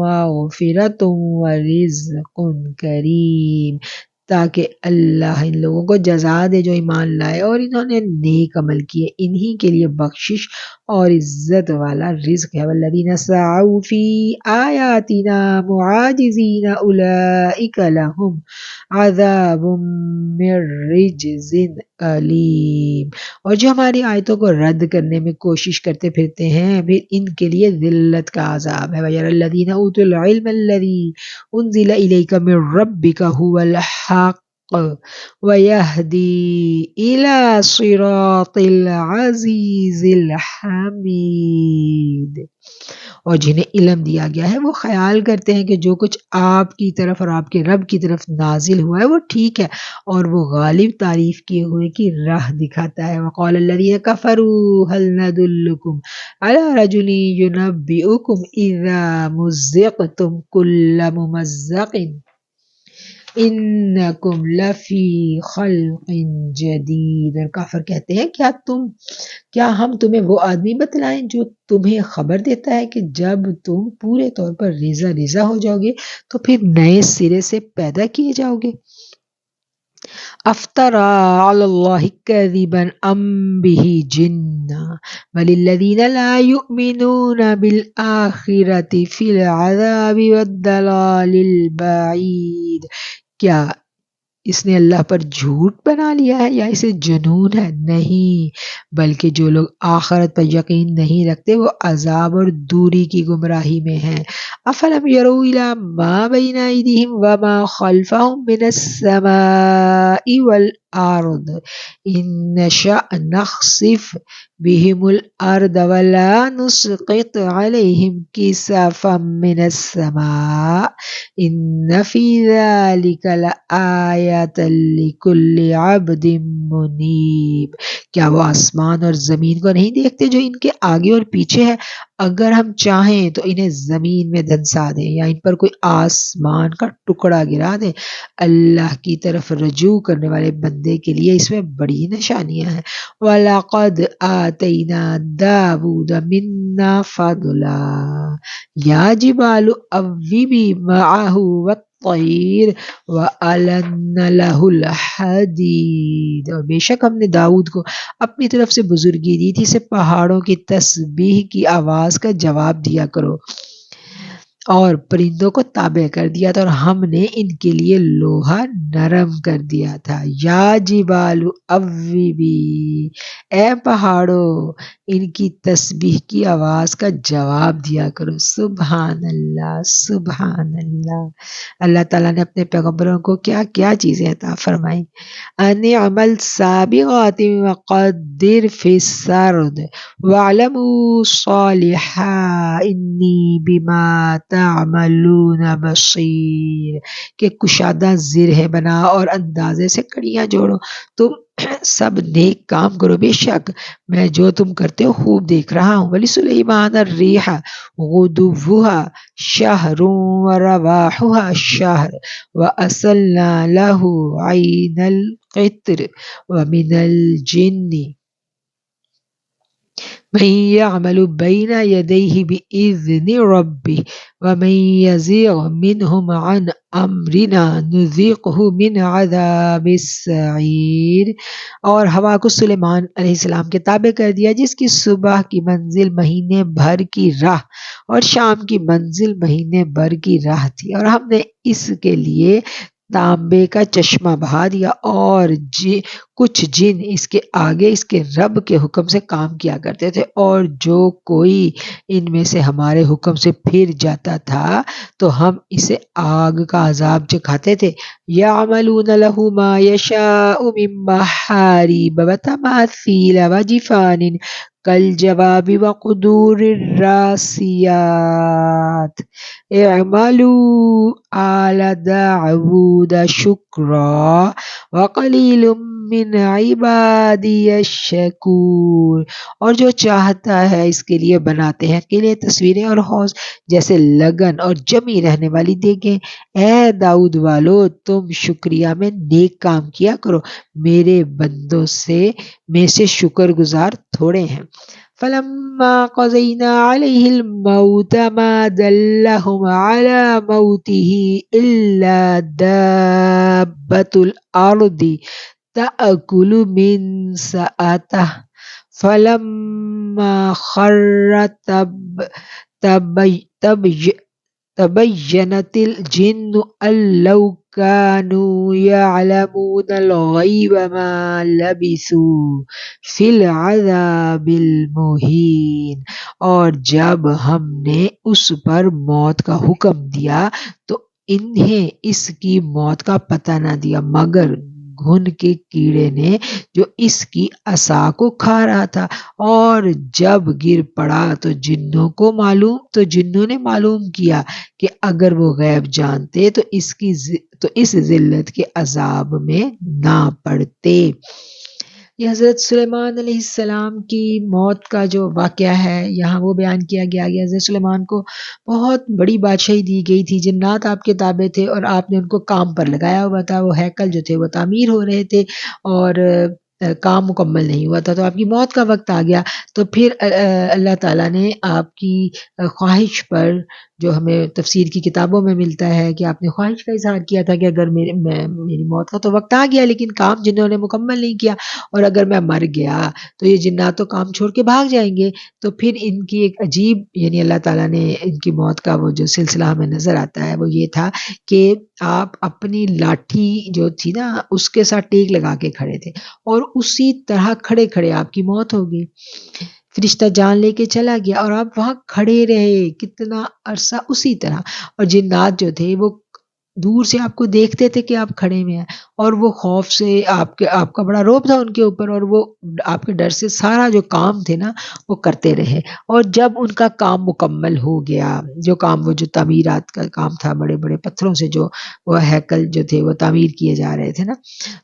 مغفرۃ ورزق کریم، تاکہ اللہ ان لوگوں کو جزا دے جو ایمان لائے اور انہوں نے نیک عمل کیے، انہی کے لیے بخشش اور عزت والا رزق ہے۔ والذین سعوا فی آیاتنا معاجزین اولئک لہم عذاب من رجز علیم، اور جو ہماری آیتوں کو رد کرنے میں کوشش کرتے پھرتے ہیں پھر ان کے لیے ذلت کا عذاب ہے۔ وَيَرَى الَّذِينَ أُوتُوا الْعِلْمَ الَّذِي أُنزِلَ إِلَيْكَ مِن رَّبِّكَ هُوَ الْحَقُّ وَيَهْدِي إِلَى صِرَاطِ الْعَزِيزِ الْحَمِيدِ، اور جنہیں علم دیا گیا ہے وہ خیال کرتے ہیں کہ جو کچھ آپ کی طرف اور آپ کے رب کی طرف نازل ہوا ہے وہ ٹھیک ہے، اور وہ غالب تعریف کیے ہوئے کی راہ دکھاتا ہے۔ وقال الذين كفروا هل ندلكم على رجل ينبئكم اذا مزقتم كل ممزق انکم لفی خلق جدید، اور کافر کہتے ہیں کیا ہم تمہیں وہ آدمی بتلائیں جو تمہیں خبر دیتا ہے کہ جب تم پورے طور پر ریزہ ہو جاؤ گے تو پھر نئے سرے سے پیدا کیے جاؤ گے۔ افترى على الله كذبا ام به جنہ بل الذين لا يؤمنون بالآخرة في العذاب والضلال البعید، کیا اس نے اللہ پر جھوٹ بنا لیا ہے یا اسے جنون ہے؟ نہیں، بلکہ جو لوگ آخرت پر یقین نہیں رکھتے وہ عذاب اور دوری کی گمراہی میں ہیں۔ افلم يروا الى ما بين ايديهم وما خلفهم من السماء والارض ان نشأ نخسف بهم الارض ولا نسقط عليهم كسفا من السماء ان في ذلك لآیۃ لکل عبد منیب، کیا وہ آسمان اور زمین کو نہیں دیکھتے جو ان کے آگے اور پیچھے ہے؟ اگر ہم چاہیں تو انہیں زمین میں دھنسا دیں یا ان پر کوئی آسمان کا ٹکڑا گرا دیں، اللہ کی طرف رجوع کرنے والے بندے کے لیے اس میں بڑی نشانیاں ہیں۔ وَلَقَدْ آتَيْنَا دَاوُودَ مِنَّا فَضْلًا يَا جِبَالُ أَوِّبِي مَعَهُ وَالطَّيْرَ وَأَلَنَّ لَهُ الْحَدِيدَ، اور بے شک ہم نے داؤد کو اپنی طرف سے بزرگی دی تھی، اسے پہاڑوں کی تسبیح کی آواز کا جواب دیا کرو، اور پرندوں کو تابع کر دیا تھا، اور ہم نے ان کے لیے لوہا نرم کر دیا تھا۔ یا جبال اویبی، اے پہاڑوں ان کی تسبیح کی آواز کا جواب دیا کرو۔ سبحان اللہ، سبحان اللہ۔ اللہ تعالیٰ نے اپنے پیغمبروں کو کیا کیا چیزیں عطا فرمائیں۔ ان اعمل سابغات وقدر فی السرد واعلموا صالحا انی بما تعملون بصیر، کہ کشادہ زرہیں بنا اور اندازے سے کڑیاں جوڑو، تم سب نیک کام کرو، بے شک میں جو تم کرتے ہو خوب دیکھ رہا ہوں۔ وَلِسُلَيْمَانَ الرِّيحَ غُدُوُّهَا شَهْرٌ وَرَوَاحُهَا شَهْرٌ وَأَسَلْنَا لَهُ عَيْنَ الْقِطْرِ وَمِنَ الْجِنِّ من يعمل بين يديه بإذن ربه ومن يزغ منهم عن أمرنا نذيقه من عذاب السعير، اور ہوا کو سلیمان علیہ السلام کے تابع کر دیا جس کی صبح کی منزل مہینے بھر کی راہ اور شام کی منزل مہینے بھر کی راہ تھی، اور ہم نے اس کے لیے تانبے کا چشمہ بہا دیا، اور کچھ جن اس کے آگے اس کے رب کے حکم سے کام کیا کرتے تھے، اور جو کوئی ان میں سے ہمارے حکم سے پھر جاتا تھا تو ہم اسے آگ کا عذاب چکھاتے تھے۔ یعملون لہ ما یشاء من محارب وتماثیل وجفان کالجواب وقدور الراسیات اعملوا آل داود شکرا وقلیل من عبادی الشکور۔ اور جو چاہتا ہے اس کے لیے بناتے ہیں قلعے، تصویریں اور حوض جیسے لگن اور جمی رہنے والی دیگیں۔ اے داؤد والو، تم شکریہ میں نیک کام کیا کرو، میرے بندوں میں سے شکر گزار تھوڑے ہیں۔ فلما قضينا عليه الموت ما دلهم على موته إلا دابة الأرض تأكل من سأته فلما خر تبينت الجن أن لو كانوا يعلمون الغيب ما لبثوا في العذاب المہین۔ اور جب ہم نے اس پر موت کا حکم دیا تو انہیں اس کی موت کا پتہ نہ دیا مگر گھن کے کیڑے نے جو اس کی عصا کو کھا رہا تھا، اور جب گر پڑا تو جنوں نے معلوم کیا کہ اگر وہ غیب جانتے تو اس ذلت کے عذاب میں نہ پڑتے۔ یہ حضرت سلیمان علیہ السلام کی موت کا جو واقعہ ہے یہاں وہ بیان کیا گیا۔ حضرت سلیمان کو بہت بڑی بادشاہی دی گئی تھی، جنات آپ کے تابع تھے اور آپ نے ان کو کام پر لگایا ہوا تھا۔ وہ ہیکل جو تھے وہ تعمیر ہو رہے تھے اور کام مکمل نہیں ہوا تھا، تو آپ کی موت کا وقت آ گیا۔ تو پھر اللہ تعالیٰ نے آپ کی خواہش پر، جو ہمیں تفسیر کی کتابوں میں ملتا ہے کہ آپ نے خواہش کا اظہار کیا تھا کہ اگر میری موت کا تو وقت آ گیا لیکن کام جنہوں نے مکمل نہیں کیا، اور اگر میں مر گیا تو یہ جنات تو کام چھوڑ کے بھاگ جائیں گے۔ تو پھر ان کی ایک عجیب، یعنی اللہ تعالیٰ نے ان کی موت کا وہ جو سلسلہ ہمیں نظر آتا ہے وہ یہ تھا کہ آپ اپنی لاٹھی جو تھی نا اس کے ساتھ ٹیک لگا کے کھڑے تھے، اور اسی طرح کھڑے کھڑے آپ کی موت ہو گئی۔ فرشتہ جان لے کے چلا گیا اور آپ وہاں کھڑے رہے کتنا عرصہ اسی طرح، اور جنات جو تھے وہ دور سے آپ کو دیکھتے تھے کہ آپ کھڑے ہوئے ہیں، اور وہ خوف سے آپ کا بڑا روب تھا ان کے اوپر، اور وہ آپ کے ڈر سے سارا جو کام تھے نا وہ کرتے رہے۔ اور جب ان کا کام مکمل ہو گیا، وہ جو تعمیرات کا کام تھا، بڑے بڑے پتھروں سے جو وہ ہیکل جو تھے وہ تعمیر کیے جا رہے تھے نا،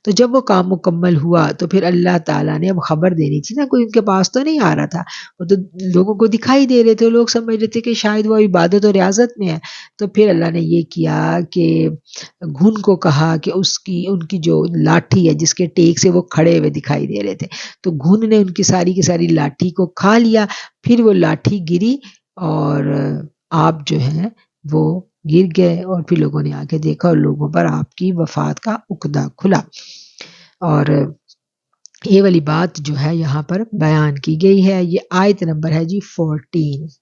تو جب وہ کام مکمل ہوا تو پھر اللہ تعالیٰ نے اب خبر دینی تھی نا، کوئی ان کے پاس تو نہیں آ رہا تھا، وہ تو لوگوں کو دکھائی دے رہے تھے، لوگ سمجھ رہے تھے کہ شاید وہ عبادت اور ریاضت میں ہے۔ تو پھر اللہ نے یہ کیا کہ گھن کو کہا کہ ان کی جو لاٹھی ہے جس کے ٹیک سے وہ کھڑے ہوئے دکھائی دے رہے تھے، تو گھن نے ان کی ساری لاٹھی کو کھا لیا، پھر وہ لاٹھی گری اور آپ جو ہیں وہ گر گئے، اور پھر لوگوں نے آ کے دیکھا اور لوگوں پر آپ کی وفات کا عقدہ کھلا۔ اور یہ والی بات جو ہے یہاں پر بیان کی گئی ہے، یہ آیت نمبر ہے جی 14۔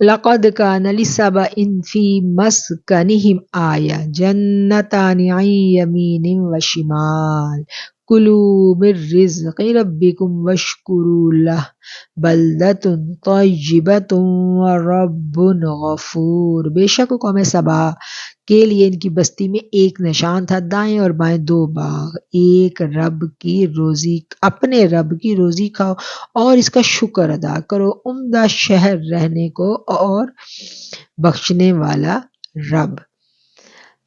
لقد كان لسبإ في مسكنهم آية جنتان عن يمين وشمال كلوا من رزق ربكم واشكروا له بلدة طيبة ورب غفور۔ بے شک قوم سبا کے لیے ان کی بستی میں ایک نشان تھا، دائیں اور بائیں دو باغ، اپنے رب کی روزی کھاؤ اور اس کا شکر ادا کرو، عمدہ شہر رہنے کو اور بخشنے والا رب۔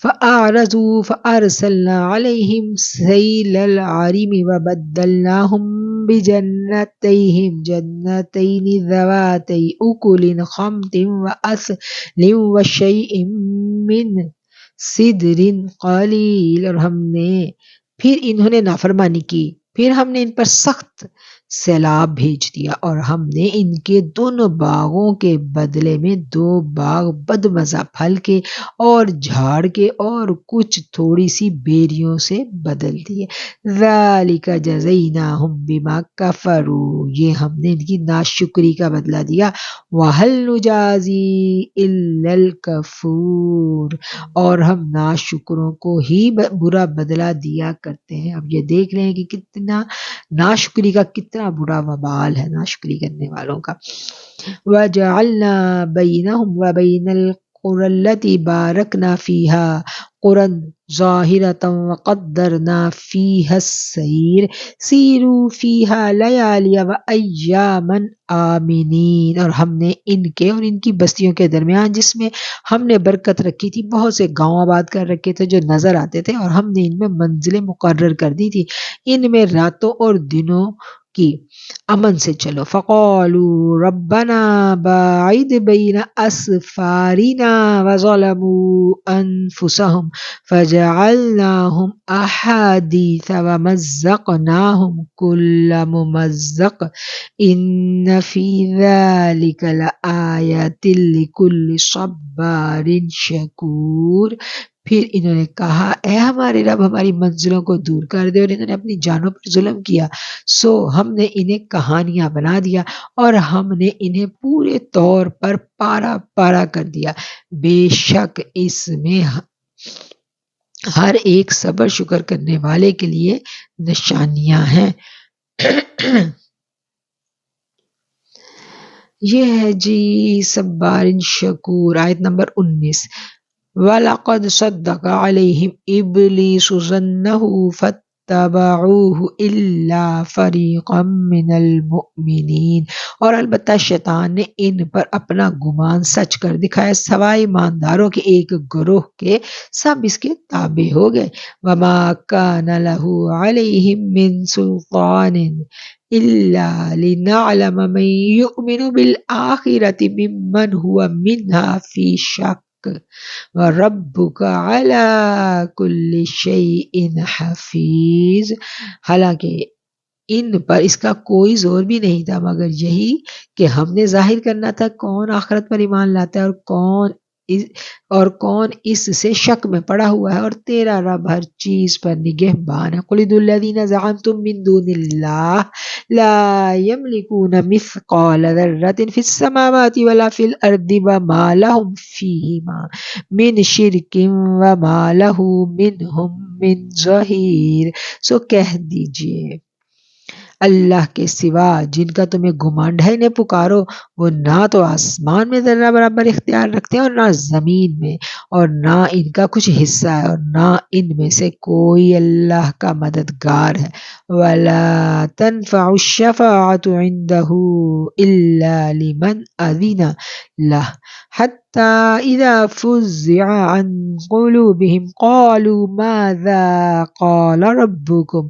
فَأَعْرَضُوا فَأَرْسَلْنَا عَلَيْهِمْ سَيْلَ الْعَرِمِ وَبَدَّلْنَاهُمْ بِجَنَّتَيْهِمْ جَنَّتَيْنِ ذَوَاتَيْ أُكُلٍ خَمْطٍ وَأَثْلٍ وَشَيْءٍ مِّن سِدْرٍ قَلِيلٍ۔ اور پھر انہوں نے نافرمانی کی، پھر ہم نے ان پر سخت سیلاب بھیج دیا، اور ہم نے ان کے دونوں باغوں کے بدلے میں 2 باغ بدمزہ پھل کے اور جھاڑ کے اور کچھ تھوڑی سی بیریوں سے بدل دیے۔ ذالک جزیناہم بما کفروا، یہ ہم نے ان کی ناشکری کا بدلہ دیا۔ وہل نجازی الا الکفور، اور ہم ناشکروں کو ہی برا بدلہ دیا کرتے ہیں۔ اب یہ دیکھ رہے ہیں کہ کتنا ناشکری کا کتنا برا وبال ہے ناشکری کرنے والوں کا۔ وَجَعَلْنَا بَيْنَهُمْ وَبَيْنَ الْقُرَى الَّتِي بَارَكْنَا فِيهَا قُرًى ظَاهِرَةً وَقَدَّرْنَا فِيهَا السَّيْرَ سِيرُوا فِيهَا لَيَالِيَ وَأَيَّامًا آمِنِينَ، اور ہم نے ان کے اور ان کی بستیوں کے درمیان جس میں ہم نے برکت رکھی تھی بہت سے گاؤں آباد کر رکھے تھے جو نظر آتے تھے، اور ہم نے ان میں منزلیں مقرر کر دی تھی، ان میں راتوں اور دنوں کی امن سے چلو۔ فقالوا ربنا باعد بین اسفارنا وظلموا انفسهم فجعلناهم احادیث ومزقناهم کل ممزق ان فی ذلک لآیۃ لکل صبار شکور۔ پھر انہوں نے کہا اے ہمارے رب ہماری منزلوں کو دور کر دے، اور انہوں نے اپنی جانوں پر ظلم کیا، سو ہم نے انہیں کہانیاں بنا دیا اور ہم نے انہیں پورے طور پر پارا پارا کر دیا۔ بے شک اس میں ہر ایک صبر شکر کرنے والے کے لیے نشانیاں ہیں۔ یہ ہے جی صبار شکور، آیت نمبر 19۔ وَلَقَدْ صَدَّقَ عَلَيْهِمْ إِبْلِيسُ ظَنَّهُ فَاتَّبَعُوهُ إِلَّا فَرِيقًا مِّنَ الْمُؤْمِنِينَ، اور البتہ شیطان نے ان پر اپنا گمان سچ کر دکھایا سوائے ایمانداروں کے ایک گروہ کے، سب اس کے تابع ہو گئے۔ وَمَا كَانَ لَهُ عَلَيْهِمْ مِّن سُلْطَانٍ إِلَّا لِنَعْلَمَ مَن يُؤْمِنُ بِالْآخِرَةِ مِمَّنْ هُوَ مِنْهَا فِي شَكٍّ وَرَبُّكَ عَلَىٰ كُلِّ شَيْءٍ حَفِيظٌ، حالانکہ ان پر اس کا کوئی زور بھی نہیں تھا مگر یہی کہ ہم نے ظاہر کرنا تھا کون آخرت پر ایمان لاتا ہے اور کون اس سے شک میں پڑا ہوا ہے، اور تیرا رب ہر چیز پر نگہبان ہے۔ قُلِ ادْعُوا الَّذِينَ زَعَمْتُم مِّن دُونِ اللَّهِ لَا يَمْلِكُونَ مِثْقَالَ ذَرَّةٍ فِي السَّمَاوَاتِ وَلَا فِي الْأَرْضِ وَمَا لَهُمْ فِيهِمَا مِن شِرْكٍ وَمَا لَهُ مِنْهُم مِّن ظَہِيرٍ، سو کہہ دیجئے اللہ کے سوا جن کا تمہیں گھمنڈ ہے انہیں پکارو، وہ نہ تو آسمان میں ذرہ برابر اختیار رکھتے ہیں اور نہ زمین میں، اور نہ ان کا کچھ حصہ ہے اور نہ ان میں سے کوئی اللہ کا مددگار ہے۔ وَلَا تَنفَعُ الشَّفَاعَةُ عِندَهُ إِلَّا لِمَنْ أَذِنَ لَهُ حَتَّى إِذَا فُزِّعَ عَنْ قُلُوبِهِمْ قَالُوا مَاذَا قَالَ رَبُّكُمْ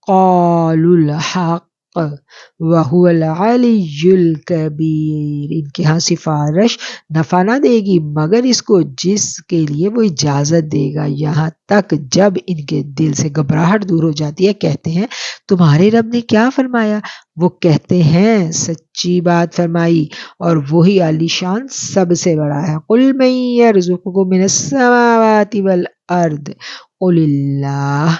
قَالُوا الْحَقَّ وَهُوَ الْعَلِيُّ الْكَبِيرُ، ان کے ہاں سفارش نفع نہ دے گی مگر اس کو جس کے لیے وہ اجازت دے گا، یہاں تک جب ان کے دل سے گھبراہٹ دور ہو جاتی ہے کہتے ہیں تمہارے رب نے کیا فرمایا؟ وہ کہتے ہیں سچی بات فرمائی اور وہی عالی شان سب سے بڑا ہے۔ قُلْ مَن يَرْزُقُكُم مِّنَ السَّمَاوَاتِ وَالْأَرْضِ قُلِ اللَّهُ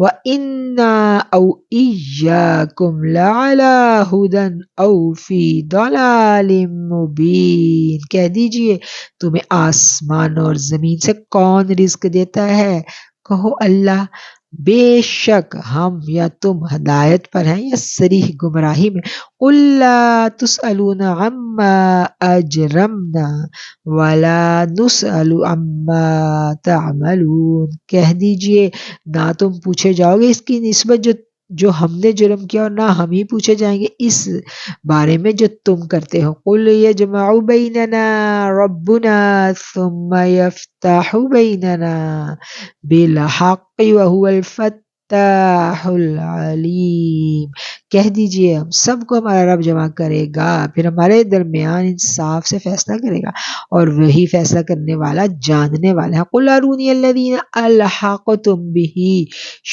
وَإِنَّا أَوْ إِيَّاكُمْ لَعَلَىٰ هُدًى أَوْ فِي ضَلَالٍ مُّبِينٍ، کہہ دیجئے تمہیں آسمان اور زمین سے کون رزق دیتا ہے؟ کہو اللہ، بے شک ہم یا تم ہدایت پر ہیں یا صریح گمراہی میں۔ قُل لَّا تُسْأَلُونَ عَمَّا أَجْرَمْنَا وَلَا نُسْأَلُ عَمَّا تَعْمَلُونَ، کہہ دیجئے نہ تم پوچھے جاؤ گے اس کی نسبت جو ہم نے جرم کیا، اور نہ ہم ہی پوچھے جائیں گے اس بارے میں جو تم کرتے ہو۔ قُلْ يَجْمَعُ بَيْنَنَا رَبُّنَا ثُمَّ يَفْتَحُ بَيْنَنَا بِالْحَقِّ وَهُوَ الْفَتَّاحُ الْعَلِيمُ، کہہ دیجئے ہم سب کو ہمارا رب جمع کرے گا پھر ہمارے درمیان انصاف سے فیصلہ کرے گا، اور وہی فیصلہ کرنے والا جاننے والا ہے۔ قُلْ أَرُونِيَ الَّذِينَ أَلْحَقْتُم بِهِ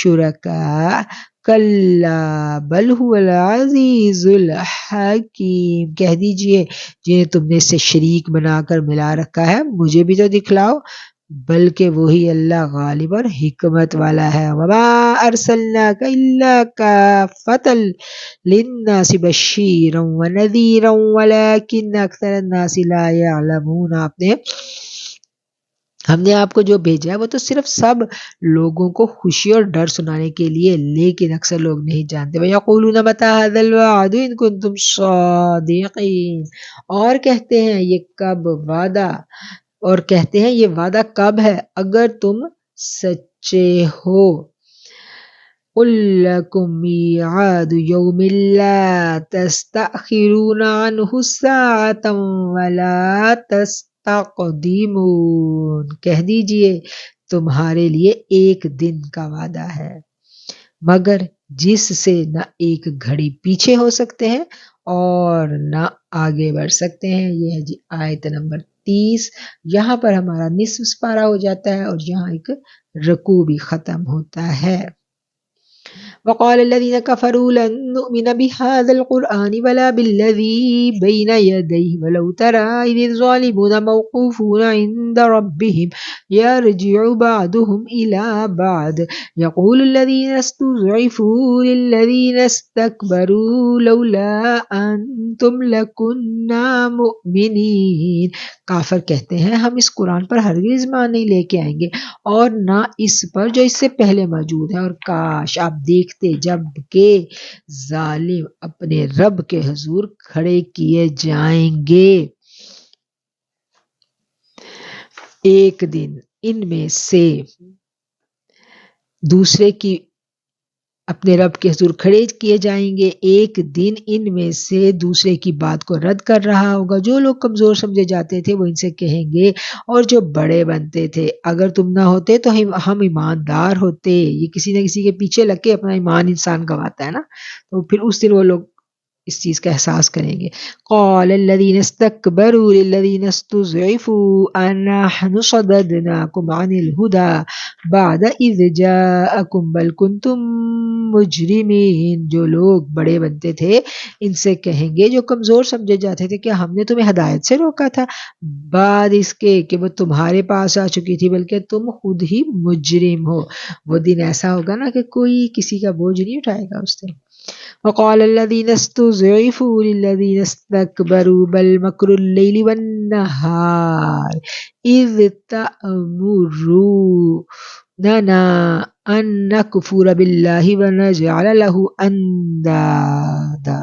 شُرَكَاءَ کلا بل هو العزیز الحکیم، کہہ دیجئے جنہیں تم نے اس سے شریک بنا کر ملا رکھا ہے مجھے بھی تو دکھلاؤ، بلکہ وہی اللہ غالب اور حکمت والا ہے۔ وما ارسلناک الا کافۃ للناس بشیرا ونذیرا ولکن اکثر الناس لا یعلمون، ہم نے آپ کو جو بھیجا ہے وہ تو صرف سب لوگوں کو خوشی اور ڈر سنانے کے لیے، لیکن اکثر لوگ نہیں جانتے۔ وَيَقُولُونَ مَتَىٰ هَٰذَا الْوَعْدُ إِن كُنتُمْ صَادِقِينَ، اور کہتے ہیں یہ کب وعدہ، اور کہتے ہیں یہ وعدہ کب ہے اگر تم سچے ہو۔ قُل لَّكُم مِّيعَادُ يَوْمٍ لَّا تَسْتَأْخِرُونَ عَنْهُ سَاعَةً وَلَا تَسْتَقْدِمُونَ، کہہ دیجئے تمہارے لیے ایک دن کا وعدہ ہے مگر جس سے نہ ایک گھڑی پیچھے ہو سکتے ہیں اور نہ آگے بڑھ سکتے ہیں۔ یہ ہے جی آیت نمبر 30، یہاں پر ہمارا نصف پارہ ہو جاتا ہے اور یہاں ایک رکوع بھی ختم ہوتا ہے۔ وقال الذين كفروا لن نؤمن بهذا القرآن ولا بالذي بين يديه ولو ترى إذ الظالمون موقوفون عند ربهم يرجع بعضهم إلى بعض يقول الذين استضعفوا للذين استكبروا لولا أنتم لكنا مؤمنين، کافر کہتے ہیں ہم اس قرآن پر ہرگز ایمان نہیں لے کے آئیں گے اور نہ اس پر جو اس سے پہلے موجود ہے، اور کاش آپ دیکھتے جب کہ ظالم اپنے رب کے حضور کھڑے کیے جائیں گے۔ ایک دن ان میں سے دوسرے کی اپنے رب کے حضور کھڑے کیے جائیں گے، ایک دن ان میں سے دوسرے کی بات کو رد کر رہا ہوگا۔ جو لوگ کمزور سمجھے جاتے تھے وہ ان سے کہیں گے اور جو بڑے بنتے تھے اگر تم نہ ہوتے تو ہم ایماندار ہوتے۔ یہ کسی نہ کسی کے پیچھے لگ کے اپنا ایمان انسان گواتا ہے نا، تو پھر اس دن وہ لوگ اس چیز کا احساس کریں گے۔ قال الذين استكبروا للذين استضعفوا أنحن صددناكم عن الهدى بعد إذ جاءكم بل كنتم مجرمین، جو لوگ بڑے بنتے تھے ان سے کہیں گے جو کمزور سمجھے جاتے تھے کہ ہم نے تمہیں ہدایت سے روکا تھا بعد اس کے کہ وہ تمہارے پاس آ چکی تھی، بلکہ تم خود ہی مجرم ہو۔ وہ دن ایسا ہوگا نا کہ کوئی کسی کا بوجھ نہیں اٹھائے گا اس دن۔ وقال الذين استضعفوا للذين استكبروا بل مكر الليل والنهار إذ تأمروننا أن نكفر بالله ونجعل له أندادا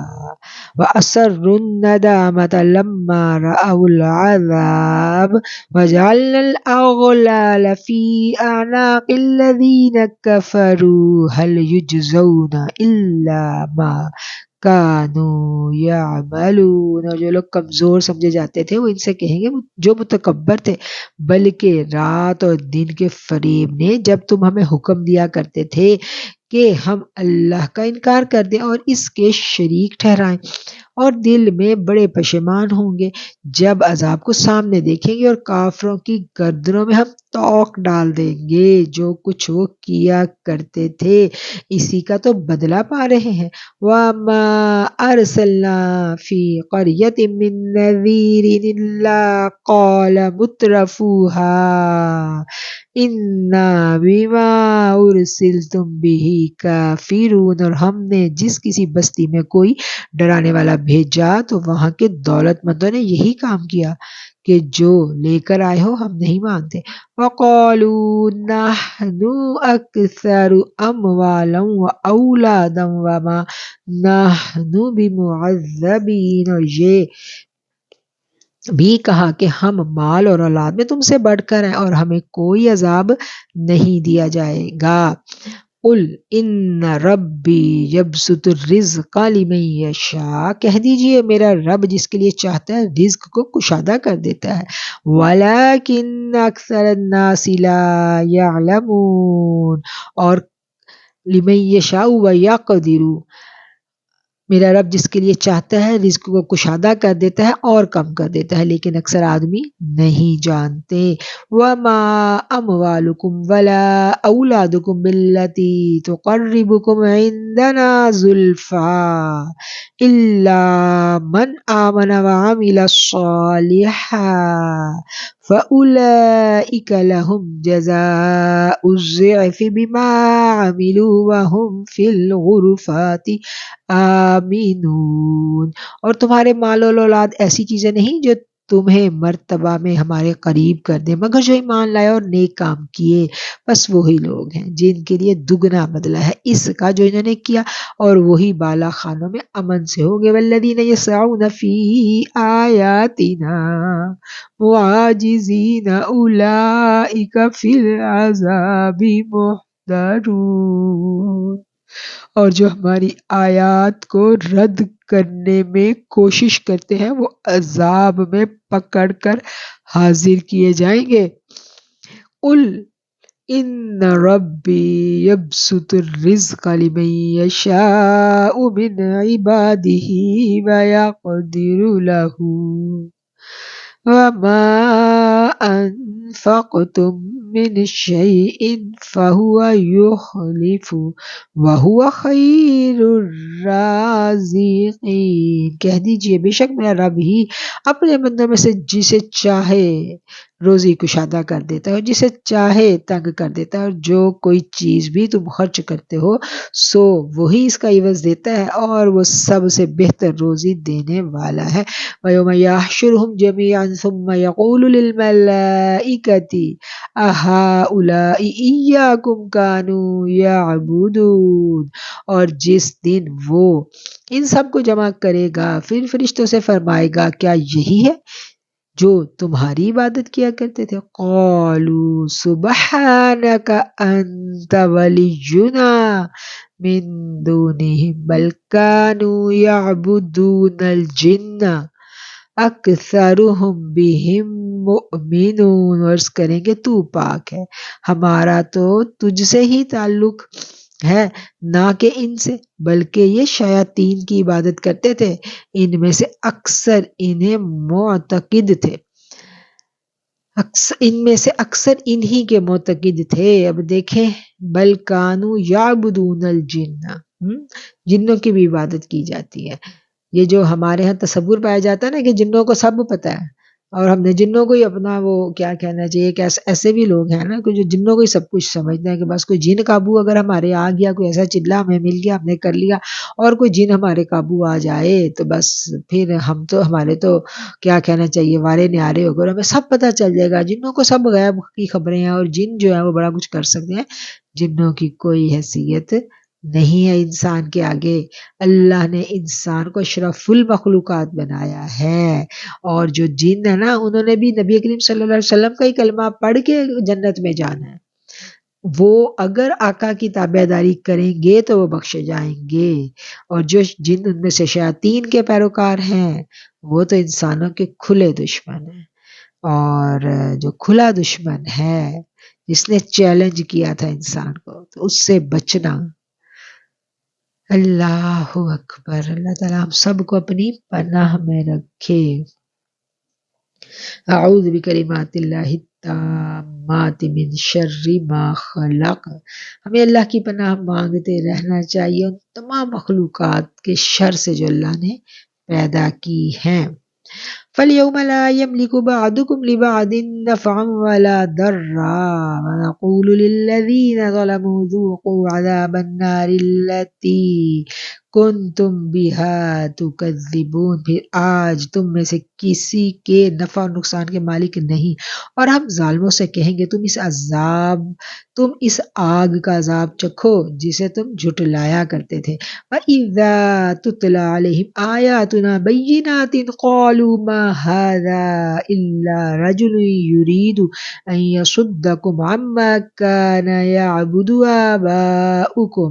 وأسروا الندامة لما رأوا العذاب وجعلنا الأغلال في أعناق الذين كفروا هل يجزون إلا ما کانوا یعملون، اور جو لوگ کمزور سمجھے جاتے تھے وہ ان سے کہیں گے جو متکبر تھے، بلکہ رات اور دن کے فریب نے جب تم ہمیں حکم دیا کرتے تھے کہ ہم اللہ کا انکار کر دیں اور اس کے شریک ٹھہرائیں، اور دل میں بڑے پشیمان ہوں گے جب عذاب کو سامنے دیکھیں گے، اور کافروں کی گردنوں میں ہم توق ڈال دیں گے جو کچھ وہ کیا کرتے تھے، اسی کا تو بدلہ پا رہے ہیں۔ وَمَا أَرْسَلْنَا فِي قَرْيَةٍ مِّن نَّذِيرٍ إِلَّا قَالَ مُتْرَفُوهَا إِنَّا بِمَا أُرْسِلْتُم بِهِ كَافِرُونَ، اور ہم نے جس کسی بستی میں کوئی ڈرانے والا بھیجا تو وہاں کے دولت مندوں نے یہی کام کیا کہ جو لے کر آئے ہو ہم نہیں مانتے۔ وَقَالُوا نَحْنُ أَكْثَرُ أَمْوَالًا وَأَوْلَادًا وَمَا نَحْنُ بِمُعَذَّبِينَ، اور یہ بھی کہا کہ ہم مال اور اولاد میں تم سے بڑھ کر ہیں اور ہمیں کوئی عذاب نہیں دیا جائے گا۔ قل ان ربی یبسط الرزق لمن یشاء، کہہ دیجئے میرا رب جس کے لیے چاہتا ہے رزق کو کشادہ کر دیتا ہے، ولکن اکثر الناس لا یعلمون، اور لمن یشاء ویقدر، میرا رب جس کے لیے چاہتا ہے رزق کو کشادہ کر دیتا ہے اور کم کر دیتا ہے، لیکن اکثر آدمی نہیں جانتے۔ وَمَا أَمْوَالُكُمْ وَلَا أَوْلَادُكُمْ بِالَّتِي تُقَرِّبُكُمْ عِنْدَنَا زُلْفَىٰ إِلَّا مَنْ آمَنَ وَعَمِلَ صَالِحًا فَأُولَئِكَ لَهُمْ جَزَاءُ الضِّعْفِ بِمَا عَمِلُوا وَهُمْ فِي الْغُرُفَاتِ آمینون۔ اور تمہارے مال و اولاد ایسی چیزیں نہیں جو تمہیں مرتبہ میں ہمارے قریب کر دیں، مگر جو ایمان لائے اور نیک کام کیے، بس وہی لوگ ہیں جن کے لیے دگنا بدلہ ہے اس کا جو انہوں نے کیا، اور وہی بالا خانوں میں امن سے ہوگے۔ والذین یسعون فی آیاتنا معاجزین اولئک فی العذاب محضرون۔ اور جو ہماری آیات کو رد کرنے میں کوشش کرتے ہیں وہ عذاب میں پکڑ کر حاضر کیے جائیں گے۔ قل ان ربی یبسط الرزق لمن یشاء من عباده ویقدر له وما انفقتم من شيء فهو يخلف وهو خیر الرازقین۔ کہہ دیجئے بے شک میرا رب ہی اپنے بندوں میں سے جسے چاہے روزی کشادہ کر دیتا ہے اور جسے چاہے تنگ کر دیتا ہے، اور جو کوئی چیز بھی تم خرچ کرتے ہو سو وہی اس کا عوض دیتا ہے، اور وہ سب سے بہتر روزی دینے والا ہے۔ وَيَوْمَ يَحْشُرُهُمْ جَمِيعًا ثُمَّ يَقُولُ لِلْمَلَائِكَةِ أَهَٰؤُلَاءِ إِيَّاكُمْ كَانُوا يَعْبُدُونَ۔ اور جس دن وہ ان سب کو جمع کرے گا پھر فرشتوں سے فرمائے گا کیا یہی ہے جو تمہاری عبادت کیا کرتے تھے؟ قالوا سبحانک انت ولینا من دونہم بل کانوا یعبدون الجن اکثرہم بہم مؤمنون۔ عرض کریں گے تو پاک ہے، ہمارا تو تجھ سے ہی تعلق ہے نہ کہ ان سے، بلکہ یہ شیاطین کی عبادت کرتے تھے، ان میں سے اکثر انہیں معتقد تھے، ان میں سے اکثر انہی کے معتقد تھے۔ اب دیکھیں بل کانوا یعبدون الجن، جنوں کی بھی عبادت کی جاتی ہے۔ یہ جو ہمارے ہاں تصور پایا جاتا ہے نا کہ جنوں کو سب پتہ ہے، اور ہم نے جنوں کو ہی اپنا وہ کیا کہنا چاہیے کہ ایسے بھی لوگ ہیں نا کہ جو جنوں کو ہی سب کچھ سمجھتے ہیں کہ بس کوئی جن قابو اگر ہمارے آ گیا، کوئی ایسا چلا ہمیں مل گیا ہم نے کر لیا، اور کوئی جن ہمارے قابو آ جائے تو بس پھر ہم تو ہمارے تو کیا کہنا چاہیے وارے نیارے ہو گئے، اور ہمیں سب پتہ چل جائے گا۔ جنوں کو سب غیب کی خبریں ہیں، اور جن جو ہے وہ بڑا کچھ کر سکتے ہیں، جنوں کی کوئی حیثیت نہیں ہے انسان کے آگے۔ اللہ نے انسان کو اشرف المخلوقات بنایا ہے، اور جو جن ہے نا انہوں نے بھی نبی کریم صلی اللہ علیہ وسلم کا ہی کلمہ پڑھ کے جنت میں جانا ہے۔ وہ اگر آقا کی تابعداری کریں گے تو وہ بخشے جائیں گے، اور جو جن ان میں سے شیاطین کے پیروکار ہیں وہ تو انسانوں کے کھلے دشمن ہیں، اور جو کھلا دشمن ہے جس نے چیلنج کیا تھا انسان کو تو اس سے بچنا۔ اللہ اکبر۔ اللہ تعالیٰ ہم سب کو اپنی پناہ میں رکھے۔ اعوذ بکلمات اللہ التامات من شر ما خلق۔ ہمیں اللہ کی پناہ مانگتے رہنا چاہیے ان تمام مخلوقات کے شر سے جو اللہ نے پیدا کی ہیں۔ فَالْيَوْمَ لَا يَمْلِكُ بَعْضُكُمْ لِبَعْضٍ نَفْعًا وَلَا ضَرًّا وَنَقُولُ لِلَّذِينَ ظَلَمُوا ذُوقُوا عَذَابَ النَّارِ الَّتِي كُنْتُمْ بِهَا تُكَذِّبُونَ۔ پھر آج تم میں سے کسی کے نفع و نقصان کے مالک نہیں، اور ہم ظالموں سے کہیں گے تم اس آگ کا عذاب چکھو جسے تم جھٹلایا کرتے تھے۔ وَإِذَا تُتْلَى عَلَيْهِمْ آيَاتُنَا بَيِّنَاتٍ قَالُوا مَا هَذَا إِلَّا رَجُلٌ يُرِيدُ أَن يَصُدَّكُمْ عَمَّا كَانَ يَعْبُدُ آبَاؤُكُمْ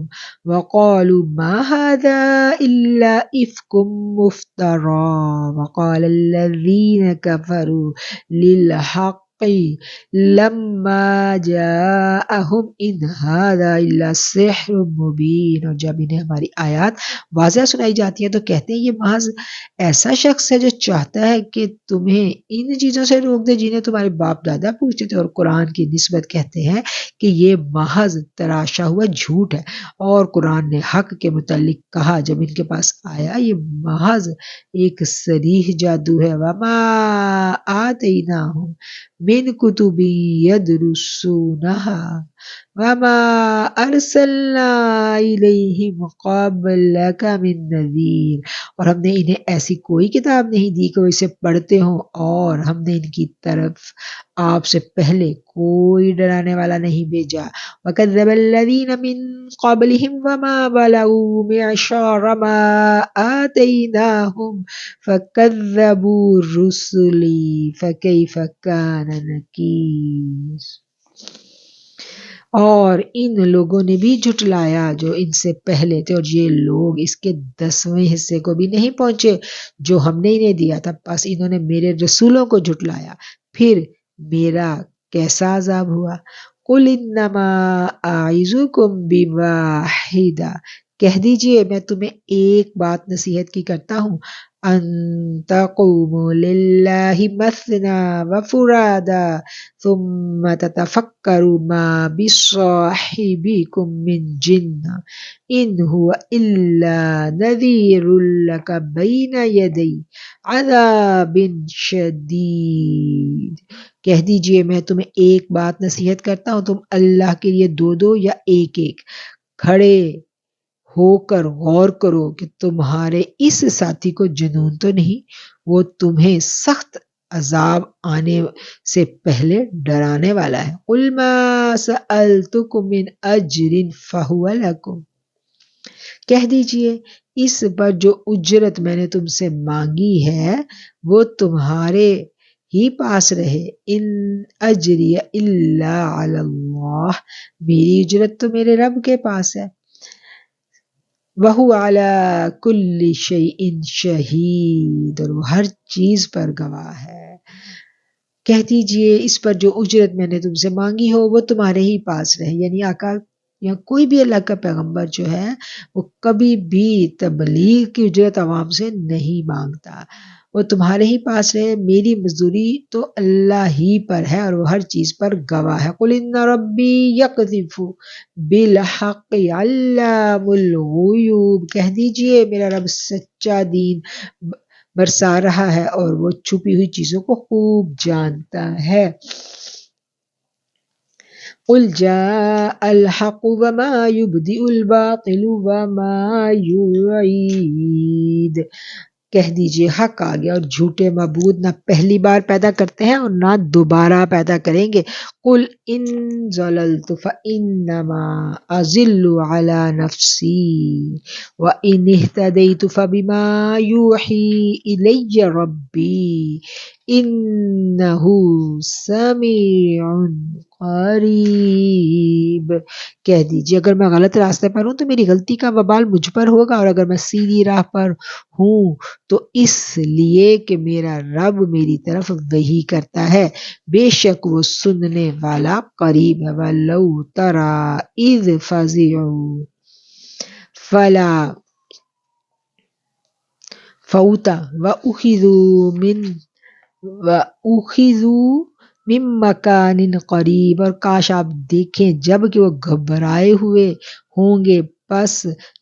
وَقَالُوا مَا هَذَا إِلَّا إِفْكٌ مُفْتَرًى وَقَالَ الَّذِينَ كَفَرُوا لِلْحَقِّ لما جاءہم ان ھذا الا سحر مبین، اور جب انہیں ہماری آیات واضح سنائی جاتی ہیں تو کہتے ہیں یہ محض ایسا شخص ہے جو چاہتا ہے کہ تمہیں ان چیزوں سے روک دے جنہیں تمہارے باپ دادا پوچھتے تھے، اور قرآن کی نسبت کہتے ہیں کہ یہ محض تراشا ہوا جھوٹ ہے، اور قرآن نے حق کے متعلق کہا جب ان کے پاس آیا یہ محض ایک صریح جادو ہے۔ وما آتیناہم من کتب یدرسونہا وما ارسلنا الیہم قبلک من نذیر، اور ہم نے انہیں ایسی کوئی کتاب نہیں دی کہ وہ اسے پڑھتے ہوں، اور ہم نے ان کی طرف آپ سے پہلے کوئی ڈرانے والا نہیں بھیجا۔ وَكَذَّبَ الَّذِينَ مِن قَبْلِهِمْ وَمَا بَلَغُوا مِعْشَارَ مَا آتَيْنَاهُمْ فَكَذَّبُوا رُسُلِي فَكَيْفَ كَانَ نَكِيرِ۔ اور ان لوگوں نے بھی جھٹلایا جو ان سے پہلے تھے، اور یہ لوگ اس کے 10ویں حصے کو بھی نہیں پہنچے جو ہم نے انہیں دیا تھا، پس انہوں نے میرے رسولوں کو جھٹلایا، پھر میرا کیسا عذاب ہوا۔ قُلْ إِنَّمَا أَعِظُكُمْ بِوَاحِدَةٍ، کہہ دیجئے میں تمہیں ایک بات نصیحت کی کرتا ہوں، ان تقوموا للہ مثنى وفرادا ثم تتفکروا ما بصاحبكم من جنہ ان هو الا نذیر لک بین یدی عذاب شدید۔ کہہ دیجئے میں تمہیں ایک بات نصیحت کرتا ہوں، تم اللہ کے لیے دو دو یا ایک ایک کھڑے ہو کر غور کرو کہ تمہارے اس ساتھی کو جنون تو نہیں، وہ تمہیں سخت عذاب آنے سے پہلے ڈرانے والا ہے۔ قُلْ مَا سَأَلْتُكُم مِّنْ أَجْرٍ فَهُوَ لَكُمْ، کہہ دیجئے اس پر جو اجرت میں نے تم سے مانگی ہے وہ تمہارے ہی پاس رہے۔ ان اجری الا علی اللہ، میری اجرت تو میرے رب کے پاس ہے۔ وَهُوَ عَلَى كُلِّ شَيْءٍ شَهِيدٌ، اور وہ ہر چیز پر گواہ ہے۔ کہہ دیجئے اس پر جو اجرت میں نے تم سے مانگی ہو وہ تمہارے ہی پاس رہے، یعنی آقا یا کوئی بھی اللہ کا پیغمبر جو ہے وہ کبھی بھی تبلیغ کی اجرت عوام سے نہیں مانگتا، وہ تمہارے ہی پاس رہے، میری مزدوری تو اللہ ہی پر ہے اور وہ ہر چیز پر گواہ ہے۔ قُلْ إِنَّ رَبِّي يَقْذِفُ بِالْحَقِّ عَلَّامُ الْغُیُوبِ، کہہ دیجئے میرا رب سچا دین برسا رہا ہے اور وہ چھپی ہوئی چیزوں کو خوب جانتا ہے۔ قُلْ جَاءَ الْحَقُّ وَمَا يُبْدِئُ الْبَاطِلُ وَمَا يُعِيدُ، کہہ دیجئے حق آ گیا اور جھوٹے معبود نہ پہلی بار پیدا کرتے ہیں اور نہ دوبارہ پیدا کریں گے۔ قُلْ إِن ضَلَلْتُ فَإِنَّمَا أَضِلُّ عَلَى نَفْسِي وَإِنِ اهْتَدَيْتُ فَبِمَا يُوحِي إِلَيَّ رَبِّي إِنَّهُ سَمِيعٌ قریب، کہہ دیجئے اگر میں غلط راستے پر ہوں تو میری غلطی کا وبال مجھ پر ہوگا، اور اگر میں سیدھی راہ پر ہوں تو اس لیے کہ میرا رب میری طرف وحی کرتا ہے، بے شک وہ سننے والا قریب ہے۔ وَلَوْ تَرَىٰ إِذْ فَزِعُوا فَوْتَ وَأُخِذُوا مِن مَّكَانٍ قریب، اور کاش آپ دیکھیں جب کہ وہ گھبرائے ہوئے ہوں گے پس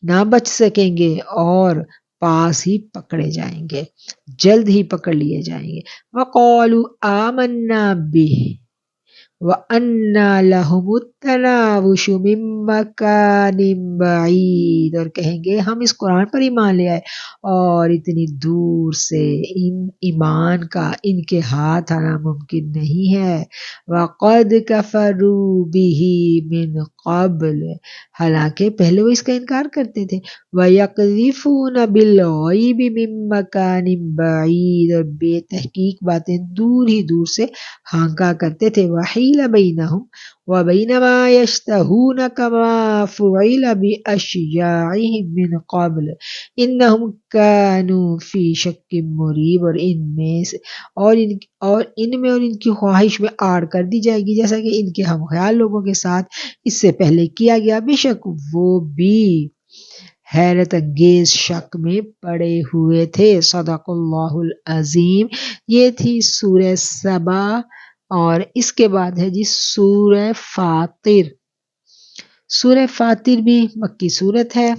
نہ بچ سکیں گے اور پاس ہی پکڑے جائیں گے، جلد ہی پکڑ لیے جائیں گے۔ وَقَالُوا آمَنَّا بِهِ وَأَنَّىٰ لَهُمُ التَّنَاوُشُ مِن مَّكَانٍ بَعِيدٍ، اور کہیں گے ہم اس قرآن پر ایمان لے آئے اور اتنی دور سے ان ایمان کا ان کے ہاتھ آنا ممکن نہیں ہے۔ وَقَدْ كَفَرُوا بِهِ مِن قَبْلُ، حالانکہ پہلے وہ اس کا انکار کرتے تھے۔ وَيَقْذِفُونَ بِالْغَيْبِ مِن مَّكَانٍ بَعِيدٍ، اور بے تحقیق باتیں دور ہی دور سے ہانکا کرتے تھے۔ وَحِيلٌ فُعِلَ بَيْنَهُمْ وَبَيْنَ مَا يَشْتَهُونَ كَمَا فُعِلَ بِأَشْيَاعِهِمْ مِنْ قَبْلُ إِنَّهُمْ كَانُوا فِي شَكٍّ مُّرِيبٍ، اور ان میں اور ان کی خواہش میں آڑ کر دی جائے گی جیسا کہ ان کے ہم خیال لوگوں کے ساتھ اس سے پہلے کیا گیا، بے شک وہ بھی حیرت انگیز شک میں پڑے ہوئے تھے۔ صدق اللہ العظیم۔ یہ تھی سورہ سبا، اور اس کے بعد ہے جی سورہ فاطر۔ سورہ فاطر بھی مکی صورت ہے۔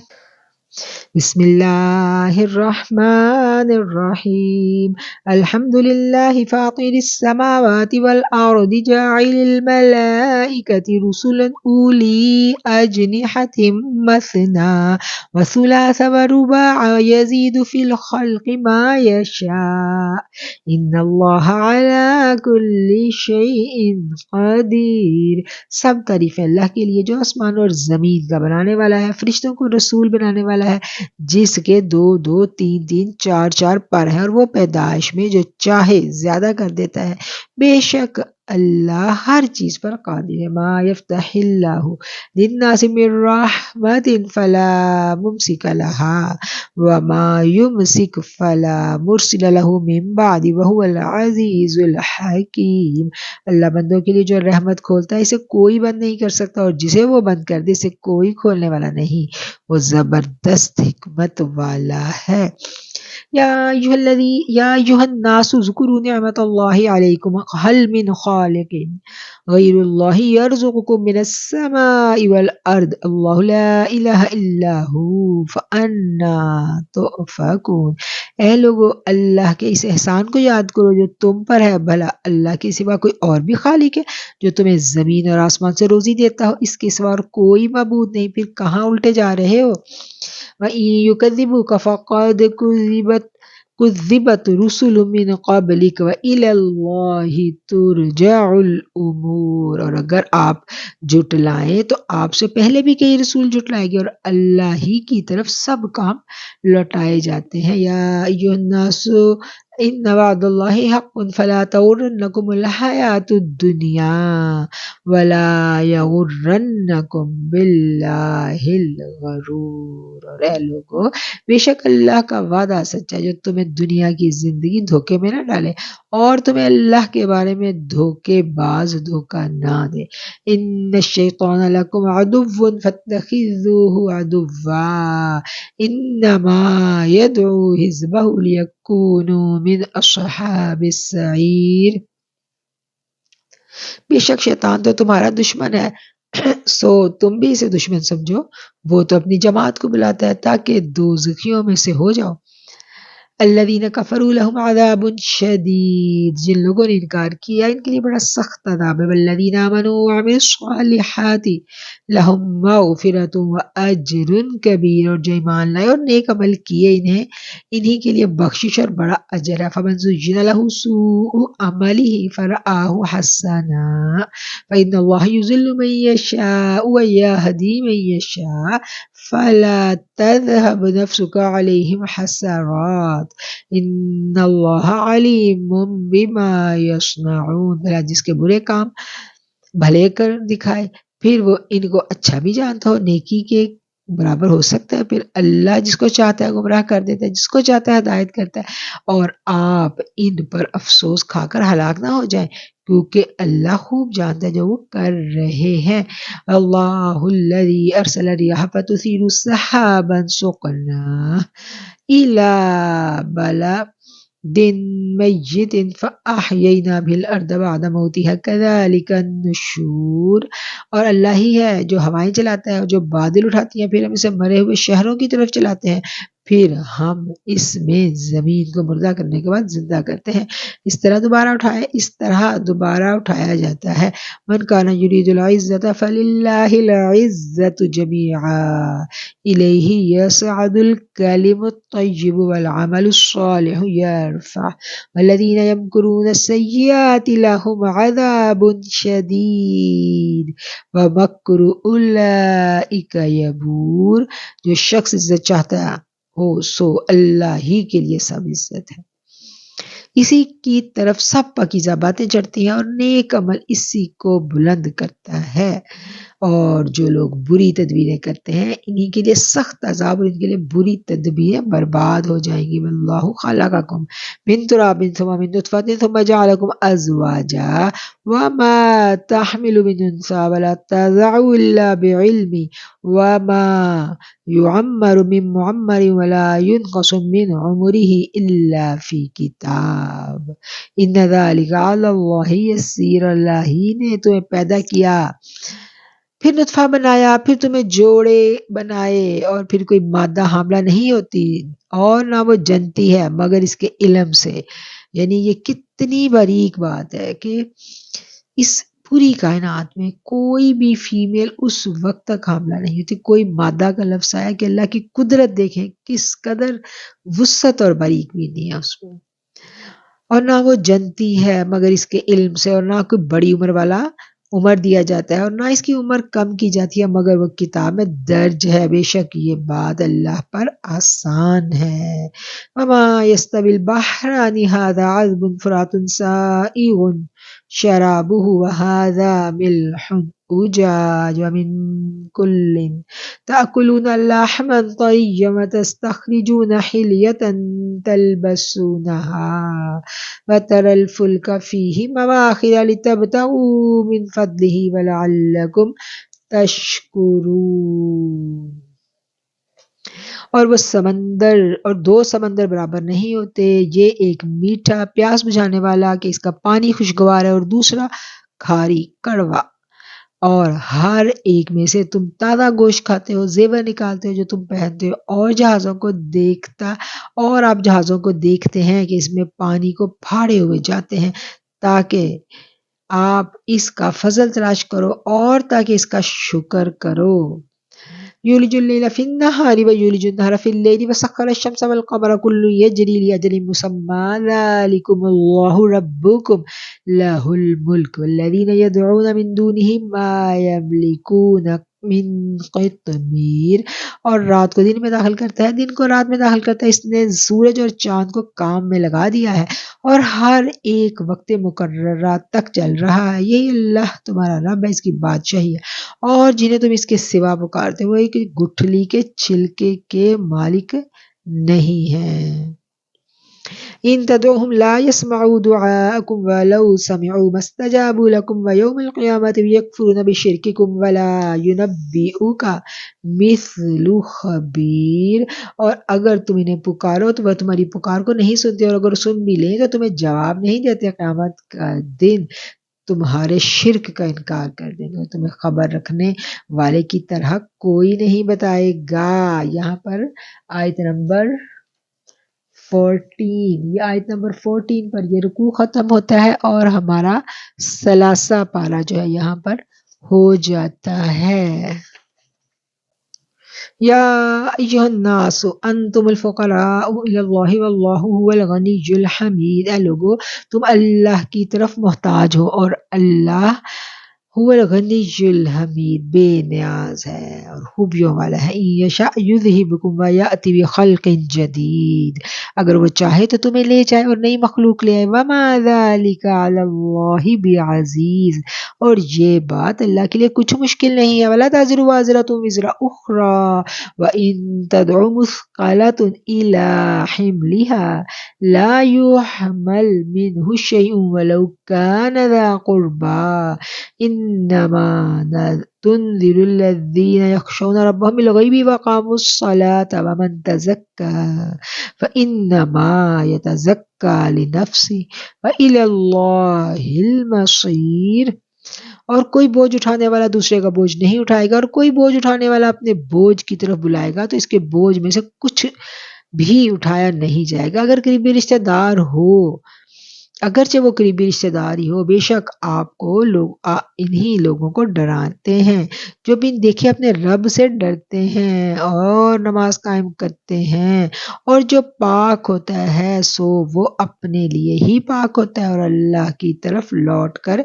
بسم اللہ الرحمن الرحیم۔ الحمد للہ فاطر السماوات والارض جاعل الملائکۃ رسلا اولی اجنحۃ مثنی وثلاث ورباع یزید فی الخلق ما یشاء ان اللہ علی کل شیء قدیر۔ سب تعریف اللہ کے لیے جو آسمان اور زمین کا بنانے والا ہے، فرشتوں کو رسول بنانے والا ہے، جس کے 2 2 3 3 4 4 پر ہے، اور وہ پیدائش میں جو چاہے زیادہ کر دیتا ہے۔ بے شک اللہ ہر چیز پر قادر ہے۔ ما یفتح اللہ للناس من رحمت فلا ممسک لها وما یمسک فلا مرسل له من بعد وهو العزیز الحکیم۔ اللہ بندوں کے لیے جو رحمت کھولتا ہے اسے کوئی بند نہیں کر سکتا، اور جسے وہ بند کر دے اسے کوئی کھولنے والا نہیں، وہ زبردست حکمت والا ہے۔ یا ایھا الناس اذکروا نعمت اللہ علیکم هل من خالق غیر اللہ یرزقکم من السماء والارض اللہ لا الہ الا هو فانا تؤفکون۔ اے لوگو، اللہ کے اس احسان کو یاد کرو جو تم پر ہے، بھلا اللہ کے سوا کوئی اور بھی خالق ہے جو تمہیں زمین اور آسمان سے روزی دیتا ہو؟ اس کے سوا اور کوئی معبود نہیں، پھر کہاں الٹے جا رہے ہو؟ وَإِن يُكَذِّبُوكَ فَقَدْ كُذِّبَتْ رُسُلٌ مِّن قَبْلِكَ وَإِلَى اللَّهِ تُرْجَعُ الْأُمُورُ۔ اور اگر آپ جھٹلائیں تو آپ سے پہلے بھی کئی رسول جھٹلائے گے، اور اللہ ہی کی طرف سب کام لوٹائے جاتے ہیں۔ یا ایھا الناس ان وعد اللہ حق فلا تغرنکم الحیاۃ الدنیا ولا یغرنکم باللہ الغرور۔ اور اے لوگو، بے شک اللہ کا وعدہ سچا ہے جو تمہیں دنیا کی زندگی دھوکے میں نہ ڈالے اور تمہیں اللہ کے بارے میں دھوکے باز دھوکہ نہ دے۔ ان الشیطان لکم عدو فاتخذوہ عدوا انما یدعو حزبہ لیکونوا من اصحاب السعیر۔ بے شک شیطان تو تمہارا دشمن ہے، سو تم بھی اسے دشمن سمجھو، وہ تو اپنی جماعت کو بلاتا ہے تاکہ دوزخیوں میں سے ہو جاؤ۔ الذین کفروا لهم عذاب شدید، جن لوگوں نے انکار کیا ان کے لیے بڑا سخت عذاب ہے۔ والذین آمنوا وعملوا الصالحات لهم مغفرۃ واجر کبیر، اور جو ایمان لائے اور نیک عمل کیے انہی کے لیے بخشش اور بڑا اجر ہے۔ فمن زین له سوء عمله فرآہ حسنا فإن اللہ یضل من یشاء ویہدی من یشاء فلا تذهب نفسك عليهم حسرات ان اللہ علیم بما یصنعون۔ بھلا جس کے برے کام بھلے کر دکھائے پھر وہ ان کو اچھا بھی جانتا ہو، نیکی کے برابر ہو سکتا ہے۔ پھر اللہ جس کو چاہتا ہے گمراہ کر دیتا ہے، جس کو چاہتا ہے ہدایت کرتا ہے، اور آپ ان پر افسوس کھا کر ہلاک نہ ہو جائیں، کیونکہ اللہ خوب جانتا ہے جو وہ کر رہے ہیں۔ اللہ الذی ارسل الرياح فتثير سحابا سقناه الى بلد میت فاحیینا به الارض بعد موتها كذلك النشور۔ اور اللہ ہی ہے جو ہوائیں چلاتا ہے اور جو بادل اٹھاتی ہیں، پھر ہم اسے مرے ہوئے شہروں کی طرف چلاتے ہیں، پھر ہم اس میں زمین کو مردہ کرنے کے بعد زندہ کرتے ہیں، اس طرح دوبارہ اٹھایا جاتا ہے۔ من کان یرید العزة فللہ العزة جميعا الیہ یصعد الکلم الطیب والعمل الصالح یرفعہ والذین یمکرون السیئات لهم عذاب شدید ومکر اولئک یبور۔ جو شخص عزت چاہتا ہو سو اللہ ہی کے لیے سب عزت ہے۔ اسی کی طرف سب پاکیزہ باتیں چڑھتی ہیں اور نیک عمل اسی کو بلند کرتا ہے۔ اور جو لوگ بری تدبیریں کرتے ہیں انہی کے لیے سخت عذاب اور ان کے لیے بری تدبیریں برباد ہو جائیں گی۔ واللہ خلقکم من تراب ثم من نطفة ثم جعلکم ازواجا وما تحمل من انثى ولا تضع الا بعلمه وما يعمر من معمر ولا ينقص من عمره الا في کتاب ان ذلك على اللہ یسیر۔ اللہ ہی نے تمہیں پیدا کیا، پھر نطفہ بنایا، پھر تمہیں جوڑے بنائے، اور پھر کوئی مادہ حاملہ نہیں ہوتی اور نہ وہ جنتی ہے مگر اس کے علم سے۔ یعنی یہ کتنی باریک بات ہے کہ اس پوری کائنات میں کوئی بھی فیمیل اس وقت تک حاملہ نہیں ہوتی۔ کوئی مادہ کا لفظ آیا کہ اللہ کی قدرت دیکھیں کس قدر وسعت اور باریک بینی ہے اس میں، اور نہ وہ جنتی ہے مگر اس کے علم سے، اور نہ کوئی بڑی عمر والا عمر دیا جاتا ہے اور نہ اس کی عمر کم کی جاتی ہے مگر وہ کتاب میں درج ہے۔ بے شک یہ بات اللہ پر آسان ہے۔ وما يستوي البحران هذا عذب فرات سائغ شرابه وهذا ملح أجاج ومن كل تأكلون لحما طريا وتستخرجون حلية تلبسونها وترى الفلك فيه مواخر لتبتغوا من فضله ولعلكم تشکرون۔ اور وہ سمندر اور دو سمندر برابر نہیں ہوتے، یہ ایک میٹھا پیاس بجھانے والا کہ اس کا پانی خوشگوار ہے اور دوسرا کھاری کڑوا، اور ہر ایک میں سے تم تازہ گوشت کھاتے ہو، زیور نکالتے ہو جو تم پہنتے ہو، اور آپ جہازوں کو دیکھتے ہیں کہ اس میں پانی کو پھاڑے ہوئے جاتے ہیں تاکہ آپ اس کا فضل تلاش کرو اور تاکہ اس کا شکر کرو۔ یولج اللیل فی النہار ویولج النہار فی اللیل وسخر الشمس والقمر کل یجری لاجل مسمی ذلکم اللہ ربکم لہ الملک والذین یدعون من دونہ ما یملکون من قطمیر۔ اور رات کو دن میں داخل کرتا ہے، دن کو رات میں داخل کرتا ہے، اس نے سورج اور چاند کو کام میں لگا دیا ہے اور ہر ایک وقت مقررہ تک چل رہا ہے۔ یہی اللہ تمہارا رب ہے، اس کی بادشاہی ہے، اور جنہیں تم اس کے سوا پکارتے ہو ایک گٹھلی کے چھلکے کے مالک نہیں ہیں۔ ان تدعوهم لا يسمعوا دعاءكم ولو سمعوا ما استجابوا لكم ويوم القيامة يكفرون بشرككم ولا ينبئك مثل خبیر۔ اور اگر تم انہیں پکارو تو وہ تمہاری پکار کو نہیں سنتے، اور اگر سن بھی لیں تو تمہیں جواب نہیں دیتے۔ قیامت کا دن تمہارے شرک کا انکار کر دیں گے، تمہیں خبر رکھنے والے کی طرح کوئی نہیں بتائے گا۔ یہاں پر آیت نمبر 14، یہ آیت نمبر 14 پر یہ رکوع ختم ہوتا ہے اور ہمارا ثلاثہ پارہ جو ہے یہاں پر ہو جاتا ہے۔ یا ایھا الناس انتم الفقراء الی اللہ واللہ هو الغنی الحمید۔ اے لوگو تم اللہ کی طرف محتاج ہو اور اللہ هو الغنی الحمید بے نیاز ہے اور خوبیوں والا ہے۔ ان یشاء یذھبکم ویأتی بخلق جدید، اگر وہ چاہے تو تمہیں لے جائے اور نئی مخلوق لے آئے۔ وما ذلک علی اللہ بعزیز، اور یہ بات اللہ کے لیے کچھ مشکل نہیں ہے۔ ولا تزر وازرة وزر اخرى وان تدع مثقلة الى حملها لا يحمل منه شيء ولو كان ذا قربى انما تنذر الذين يخشون ربهم بالغيب وقاموا الصلاة ومن تزكى فانما يتزكى لنفسه والى الله المصير۔ اور کوئی بوجھ اٹھانے والا دوسرے کا بوجھ نہیں اٹھائے گا، اور کوئی بوجھ اٹھانے والا اپنے بوجھ کی طرف بلائے گا تو اس کے بوجھ میں سے کچھ بھی اٹھایا نہیں جائے گا۔ اگر قریبی رشتہ دار ہو، اگرچہ وہ قریبی رشتہ دار ہی ہو، بے شک آپ کو انہی لوگوں کو ڈراتے ہیں جو بن دیکھے اپنے رب سے ڈرتے ہیں اور نماز قائم کرتے ہیں، اور جو پاک ہوتا ہے سو وہ اپنے لیے ہی پاک ہوتا ہے اور اللہ کی طرف لوٹ کر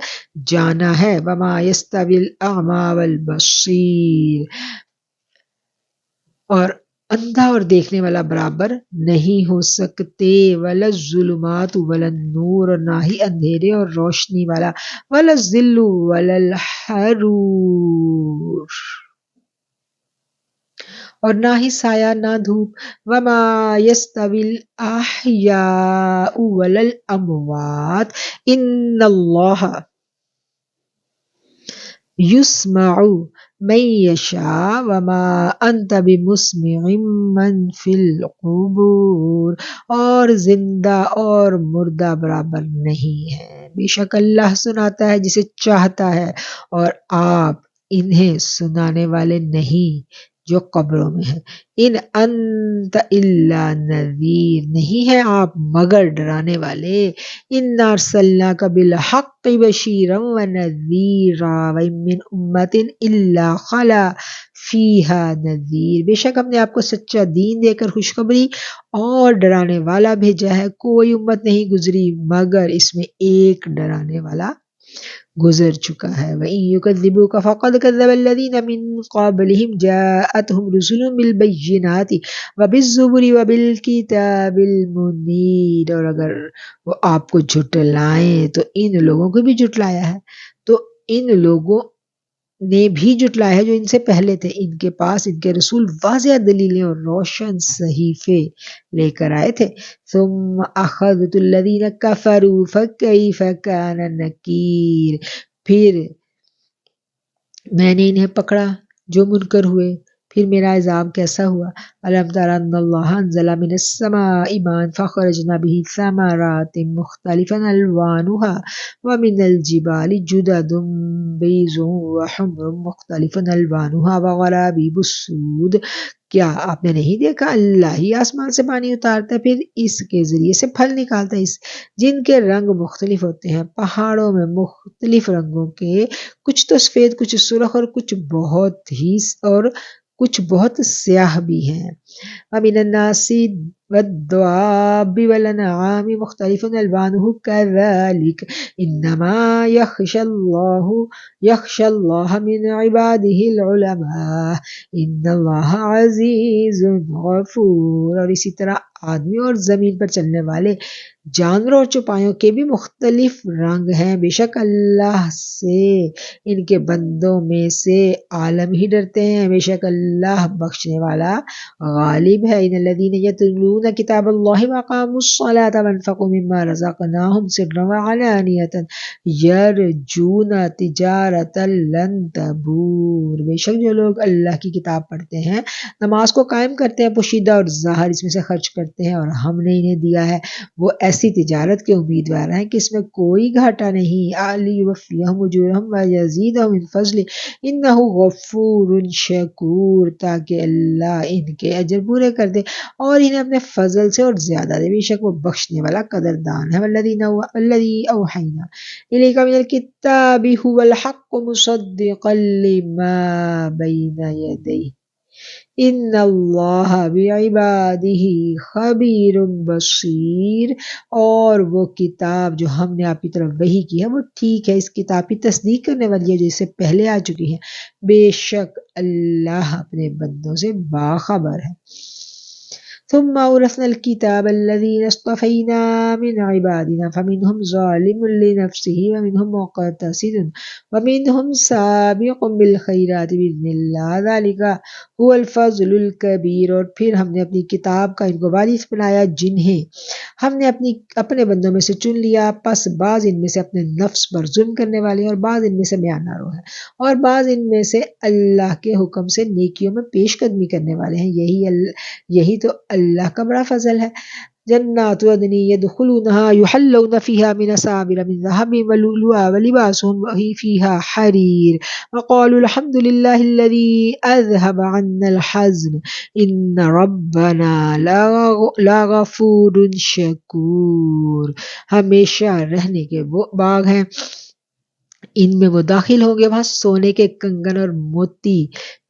جانا ہے۔ وما یستوی الاعمی والبصیر، اور اندھا اور دیکھنے والا برابر نہیں ہو سکتے، ولا الظلمات ولا النور، اور نہ ہی اندھیرے اور روشنی والا، ولا الظل ولا الحرور، اور نہ ہی سایہ نہ دھوپ، وما یستوی الاحیاء ولا الاموات ان اللہ یسمع من یشاء وما انت بمسمع من فی القبور، اور زندہ اور مردہ برابر نہیں ہے، بے شک اللہ سناتا ہے جسے چاہتا ہے، اور آپ انہیں سنانے والے نہیں جو قبروں میں ہیں۔ ان انت الا نذیر، نہیں ہے آپ مگر ڈرانے والے۔ انا ارسلناک بالحق بشیرا ونذیرا وان من امۃ الا خلا فیہا نذیر، بے شک ہم نے آپ کو سچا دین دے کر خوشخبری اور ڈرانے والا بھیجا ہے، کوئی امت نہیں گزری مگر اس میں ایک ڈرانے والا گزر چکا ہے۔ وَإِن يُكَذِّبُوكَ فَقَدْ كَذَّبَ الَّذِينَ مِن قَبْلِهِمْ جَاءَتْهُمْ رُسُلُهُم بِالْبَيِّنَاتِ وَبِالزُّبُرِ وَبِالْكِتَابِ الْمُنِيرِ، اور اگر وہ آپ کو جھٹلائیں تو ان لوگوں کو بھی جھٹلایا ہے، تو ان لوگوں نے بھی جھٹلایا ہے جو ان سے پہلے تھے، ان کے پاس ان کے رسول واضح دلیلیں اور روشن صحیفے لے کر آئے تھے۔ ثم اخذت الذین کفروا فکیف کان نکیر، پھر میں نے انہیں پکڑا جو منکر ہوئے، پھر میرا عذاب کیسا ہوا۔ الم تر ان اللہ انزل من السماء ماء فاخرجنا به ثمرات مختلفا الوانها ومن الجبال جدد بیض وحمر مختلف الوانها وغرابیب السود، کیا آپ نے نہیں دیکھا اللہ ہی آسمان سے پانی اتارتا ہے، پھر اس کے ذریعے سے پھل نکالتا ہے جن کے رنگ مختلف ہوتے ہیں، پہاڑوں میں مختلف رنگوں کے، کچھ تو سفید، کچھ سرخ، اور کچھ بہت سیاہ بھی ہیں۔ وَمِنَ النَّاسِ وَالدَّوَابِّ وَالْأَنْعَامِ مُخْتَلِفٌ أَلْوَانُهُ كَذَلِكَ إِنَّمَا يَخْشَى اللَّهَ مِنْ عِبَادِهِ الْعُلَمَاءُ إِنَّ اللَّهَ عَزِيزٌ غَفُورٌ، اور اسی طرح آدمی اور زمین پر چلنے والے جانوروں اور چوپایوں کے بھی مختلف رنگ ہیں، بے شک اللہ سے ان کے بندوں میں سے عالم ہی ڈرتے ہیں، بے شک اللہ بخشنے والا غالب ہے۔ ان الذين يتلون كتاب الله واقاموا الصلاة وانفقوا مما رزقناهم سرا وعلانية يرجون تجارة لن تبور، بے شک جو لوگ اللہ کی کتاب پڑھتے ہیں، نماز کو قائم کرتے ہیں، پوشیدہ اور ظاہر اس میں سے خرچ کرتے ہیں، اور ہم نے انہیں دیا ہے، وہ ایسی تجارت کے امیدوار ہیں کہ اس میں کوئی گھاٹا نہیں۔ لِيُوَفِّيَهُمْ أُجُورَهُمْ وَيَزِيدَهُم مِّن فَضْلِهِ إِنَّهُ غَفُورٌ شَكُورٌ، تاکہ اللہ ان کے اجر پورے کر دے اور انہیں اپنے فضل سے اور زیادہ دے، بے شک وہ بخشنے والا قدردان ہے۔ وَالَّذِي أَوْحَيْنَا إِلَيْكَ مِنَ الْكِتَابِ هُوَ الْحَقُّ مُصَدِّقًا لِّمَا بَيْنَ يَدَيْهِ ان اللہ بعبادہ خبیر بصیر، اور وہ کتاب جو ہم نے آپ کی طرف وحی کی ہے وہ ٹھیک ہے، اس کتاب کی تصدیق کرنے والی ہے جو اس سے پہلے آ چکی ہے، بے شک اللہ اپنے بندوں سے باخبر ہے۔ ثم أورثنا الكتاب الذين اصطفينا من عبادنا فمنهم ظالم لنفسه ومنهم مقتصد ومنهم سابق بالخيرات بإذن الله ذلك هو الفضل الكبير، اور پھر ہم نے اپنی کتاب کا ان کو وارث بنایا جنہیں ہم نے اپنے بندوں میں سے چن لیا، پس بعض ان میں سے اپنے نفس پر ظلم کرنے والے اور بعض ان میں سے بیانہ رو ہیں، اور بعض ان میں سے اللہ کے حکم سے نیکیوں میں پیش قدمی کرنے والے ہیں، یہی تو اللہ کا بڑا فضل ہے۔ جنات عدن يدخلونها يحلون فيها من أساور من ذهب ولؤلؤا ولباسهم فيها حرير وقالوا الحمد لله الذي أذهب عنا الحزن إن ربنا لغفور شكور، ہمیشہ رہنے کے وہ باغ ہیں، ان میں وہ داخل ہوں گے، وہاں سونے کے کنگن اور موتی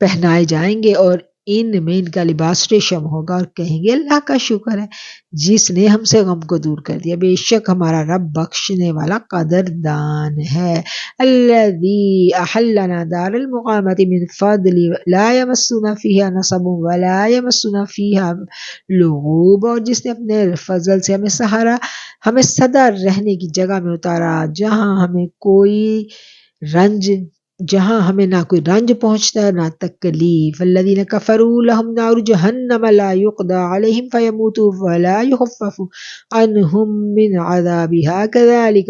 پہنائے جائیں گے، اور ان میں ان کا لباس ریشم ہوگا اور کہیں گے اللہ کا شکر ہے جس نے ہم سے غم کو دور کر دیا، بے شک ہمارا رب بخشنے والا قدردان ہے۔ الذی احلنا دار المقامت من فضل لا یمسنا فیہا نصب ولا یمسنا فیہا لغوب، اور جس نے اپنے فضل سے ہمیں سدا رہنے کی جگہ میں اتارا جہاں ہمیں نہ کوئی رنج پہنچتا ہے نہ تکلیف۔ الذین کفروا لهم نار جہنم لا یقضى علیہم فیموتوا ولا یخفف عنہم من عذابها کذلک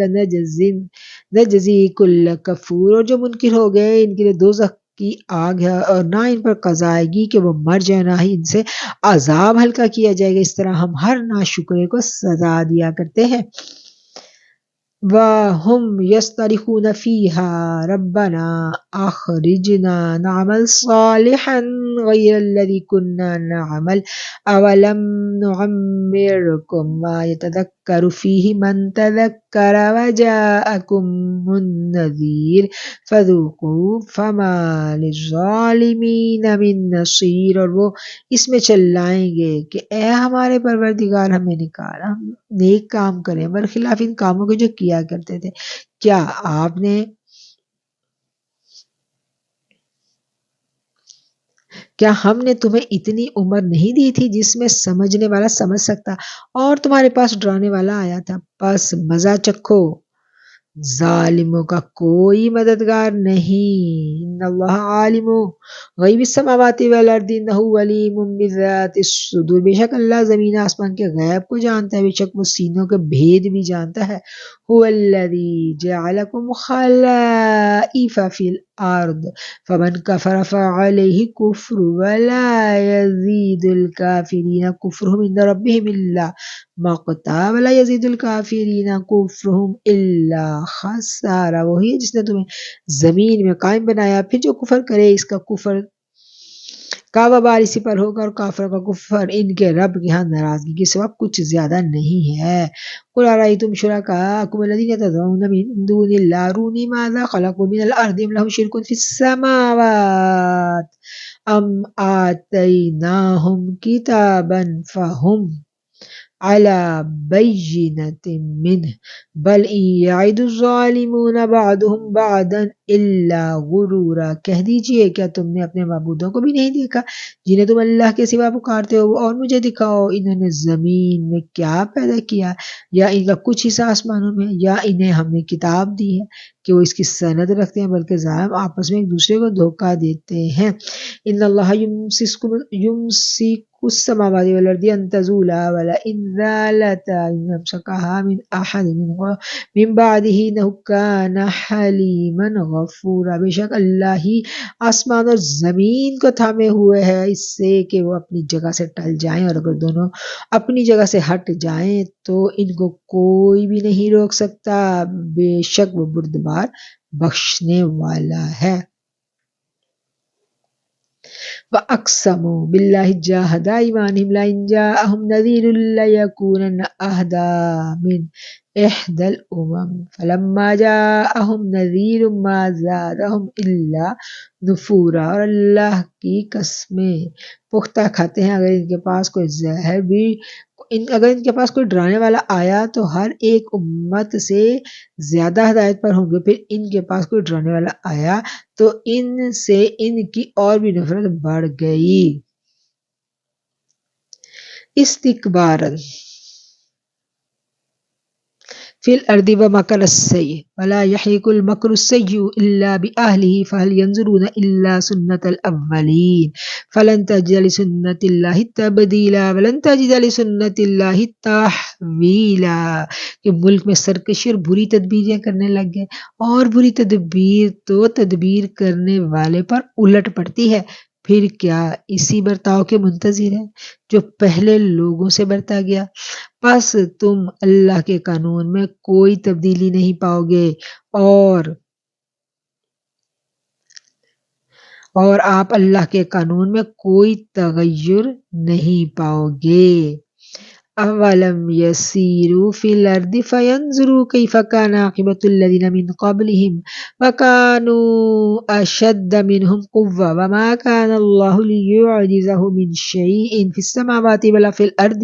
نجزی کل کفور، اور جو منکر ہو گئے ان کے لیے دوزخ کی آگ ہے اور نہ ان پر قضا آئے گی کہ وہ مر جائے، نہ ہی ان سے عذاب ہلکا کیا جائے گا، اس طرح ہم ہر ناشکرے کو سزا دیا کرتے ہیں۔ وَهُمْ يَصْطَرِخُونَ فِيهَا رَبَّنَا أَخْرِجْنَا نَعْمَلْ صَالِحًا غَيْرَ الَّذِي كُنَّا نَعْمَلُ أَوَلَمْ نُعَمِّرْكُمْ مَا يَتَذَكَّرُ فِيهِ مَنْ تَذَكَّرَ وَجَاءَكُمُ النَّذِيرُ فَذُوقُوا فَمَا لِلظَّالِمِينَ مِن نَّصِيرٍ، اور وہ اس میں چلائیں گے کہ اے ہمارے پروردگار ہمیں نکال، ہم نیک کام کریں برخلاف ان کاموں کو جو کیا کرتے تھے۔ کیا ہم نے تمہیں اتنی عمر نہیں دی تھی جس میں سمجھنے والا سمجھ سکتا اور تمہارے پاس ڈرانے والا آیا تھا؟ پس مزہ چکھو، ظالموں کا کوئی مددگار نہیں۔ ان اللہ عالم غیب السماوات والارض انہ علیم بذات الصدور، بے شک اللہ زمین آسمان کے غیب کو جانتا ہے، بے شک وہ سینوں کے بھید بھی جانتا ہے۔ هو الذی جعلکم خلائف فی الارض فمن کفر فعلیہ کفر ولا یزید الکافرین کفرہم عند ربہم الا مقتا ولا یزید الکافرین کفرہم الا خسارا، وہی ہے جس نے تمہیں زمین میں قائم بنایا، پھر جو کفر کرے اس کا کفر کا وبال اسی پر ہوگا، اور کافروں کا کفر ان کے رب کے ہاں ناراضگی کے سوا کچھ زیادہ نہیں ہے۔ قل ارأیتم شرکاءکم الذین تدعون من دون اللہ ارونی ماذا خلقوا من الارض ام لهم شرک فی السماوات ام آتیناہم کتابا فہم علی بینۃ منہ بل ان یعد الظالمون بعضهم بعضا الا غرورا، کہہ دیجئے کیا تم نے اپنے معبودوں کو بھی نہیں دیکھا جنہیں تم اللہ کے سوا پکارتے ہو، اور مجھے دکھاؤ انہوں نے زمین میں کیا پیدا کیا، یا ان کا کچھ حصہ آسمانوں میں، یا انہیں ہم نے کتاب دی ہے کہ وہ اس کی سند رکھتے ہیں، بلکہ ظالم آپس میں ایک دوسرے کو دھوکہ دیتے ہیں۔ ان اللہ یمسک السماوات والارض ان تزولا ولئن زالتا ان امسکها من احد من بعده انه كان حلیما غفورا، بے شک اللہ ہی آسمان اور زمین کو تھامے ہوئے ہے اس سے کہ وہ اپنی جگہ سے ٹل جائیں، اور اگر دونوں اپنی جگہ سے ہٹ جائیں تو ان کو کوئی بھی نہیں روک سکتا، بے شک وہ بردبار بخشنے والا ہے۔ وَأَقْسَمُوا بِاللَّهِ جَاهَدَ أَيْمَانِهِمْ لَئِنْ جَاءَهُمْ نَذِيرٌ لَيَكُونَنَّ أَهْدَىٰ مِنْ إِحْدَى الْأُمَمِ فَلَمَّا جَاءَهُمْ نَذِيرٌ مَا زَادَهُمْ إِلَّا نُفُورًا، اور اللہ کی قسمیں پختہ کھاتے ہیں اگر ان کے پاس کوئی ڈرانے والا آیا تو ہر ایک امت سے زیادہ ہدایت پر ہوں گے، پھر ان کے پاس کوئی ڈرانے والا آیا تو ان سے ان کی اور بھی نفرت بڑھ گئی۔ استکباراً فی الارض ومکر السیئ ولا یحیق المکر السیئ الا بأہلہ فہل ینظرون الا سنت الاولین فلن تجد لسنت اللہ تبدیلا ولن تجد لسنت اللہ تحویلا، کہ ملک میں سرکشی اور بری تدبیریں کرنے لگ گئے، اور بری تدبیر تو تدبیر کرنے والے پر الٹ پڑتی ہے، پھر کیا اسی برتاؤ کے منتظر ہیں جو پہلے لوگوں سے برتا گیا؟ پس تم اللہ کے قانون میں کوئی تبدیلی نہیں پاؤ گے، اور آپ اللہ کے قانون میں کوئی تغیر نہیں پاؤ گے۔ أولم يسيروا في الأرض فينظروا كيف كان عاقبة الذين من قبلهم وكانوا أشد منهم قوة وما كان الله ليعجزه من شيء في السماوات ولا في الأرض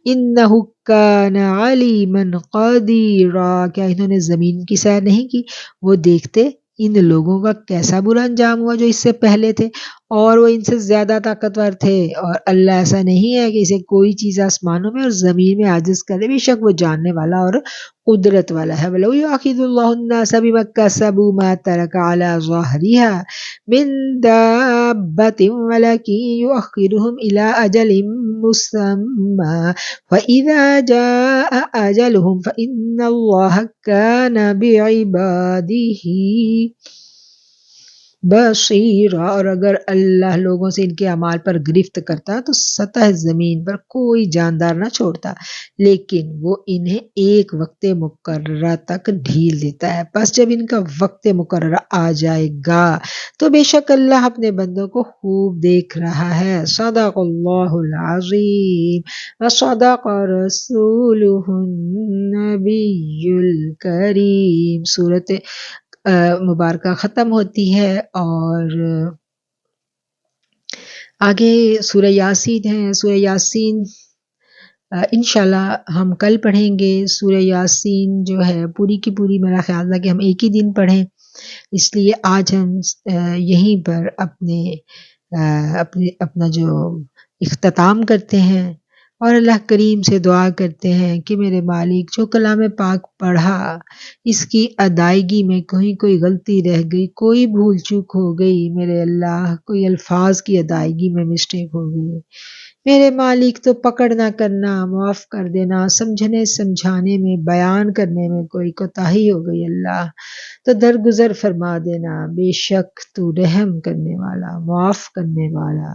إنه كان عليما قديرا. کیا انہوں نے زمین کی سیر نہیں کی؟ وہ دیکھتے ان لوگوں کا کیسا برا انجام ہوا جو اس سے پہلے تھے اور وہ ان سے زیادہ طاقتور تھے، اور اللہ ایسا نہیں ہے کہ اسے کوئی چیز آسمانوں میں اور زمین میں عاجز کرے، بے شک وہ جاننے والا اور قدرت والا ہے۔ وَلَوْ يُؤَاخِذُ اللَّهُ النَّاسَ بِمَا كَسَبُوا مَا تَرَكَ عَلَى ظَهْرِهَا مِن دَابَّةٍ وَلَكِن يُؤَخِّرُهُمْ إِلَى أَجَلٍ مُّسَمًّى فَإِذَا جَاءَ أَجَلُهُمْ فَإِنَّ اللَّهَ كَانَ بِعِبَادِهِ بصیرا۔ اور اگر اللہ لوگوں سے ان کے اعمال پر گرفت کرتا تو سطح زمین پر کوئی جاندار نہ چھوڑتا، لیکن وہ انہیں ایک وقت مقررہ تک ڈھیل دیتا ہے، پس جب ان کا وقت مقررہ آ جائے گا تو بے شک اللہ اپنے بندوں کو خوب دیکھ رہا ہے۔ صدق اللہ العظیم وصدق رسولہ النبی الکریم۔ سورۃ مبارکہ ختم ہوتی ہے اور آگے سورہ یاسین ہے۔ سورہ یاسین انشاءاللہ ہم کل پڑھیں گے۔ سورہ یاسین جو ہے پوری کی پوری میرا خیال تھا کہ ہم ایک ہی دن پڑھیں، اس لیے آج ہم یہیں پر اپنا جو اختتام کرتے ہیں اور اللہ کریم سے دعا کرتے ہیں کہ میرے مالک جو کلام پاک پڑھا اس کی ادائیگی میں کوئی غلطی رہ گئی، کوئی بھول چوک ہو گئی، میرے اللہ کوئی الفاظ کی ادائیگی میں مسٹیک ہو گئی، میرے مالک تو پکڑ نہ کرنا، معاف کر دینا، سمجھنے سمجھانے میں بیان کرنے میں کوئی کوتاہی ہو گئی اللہ تو درگزر فرما دینا، بے شک تو رحم کرنے والا، معاف کرنے والا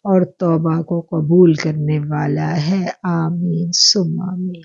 اور توبہ کو قبول کرنے والا ہے۔ آمین ثم آمین۔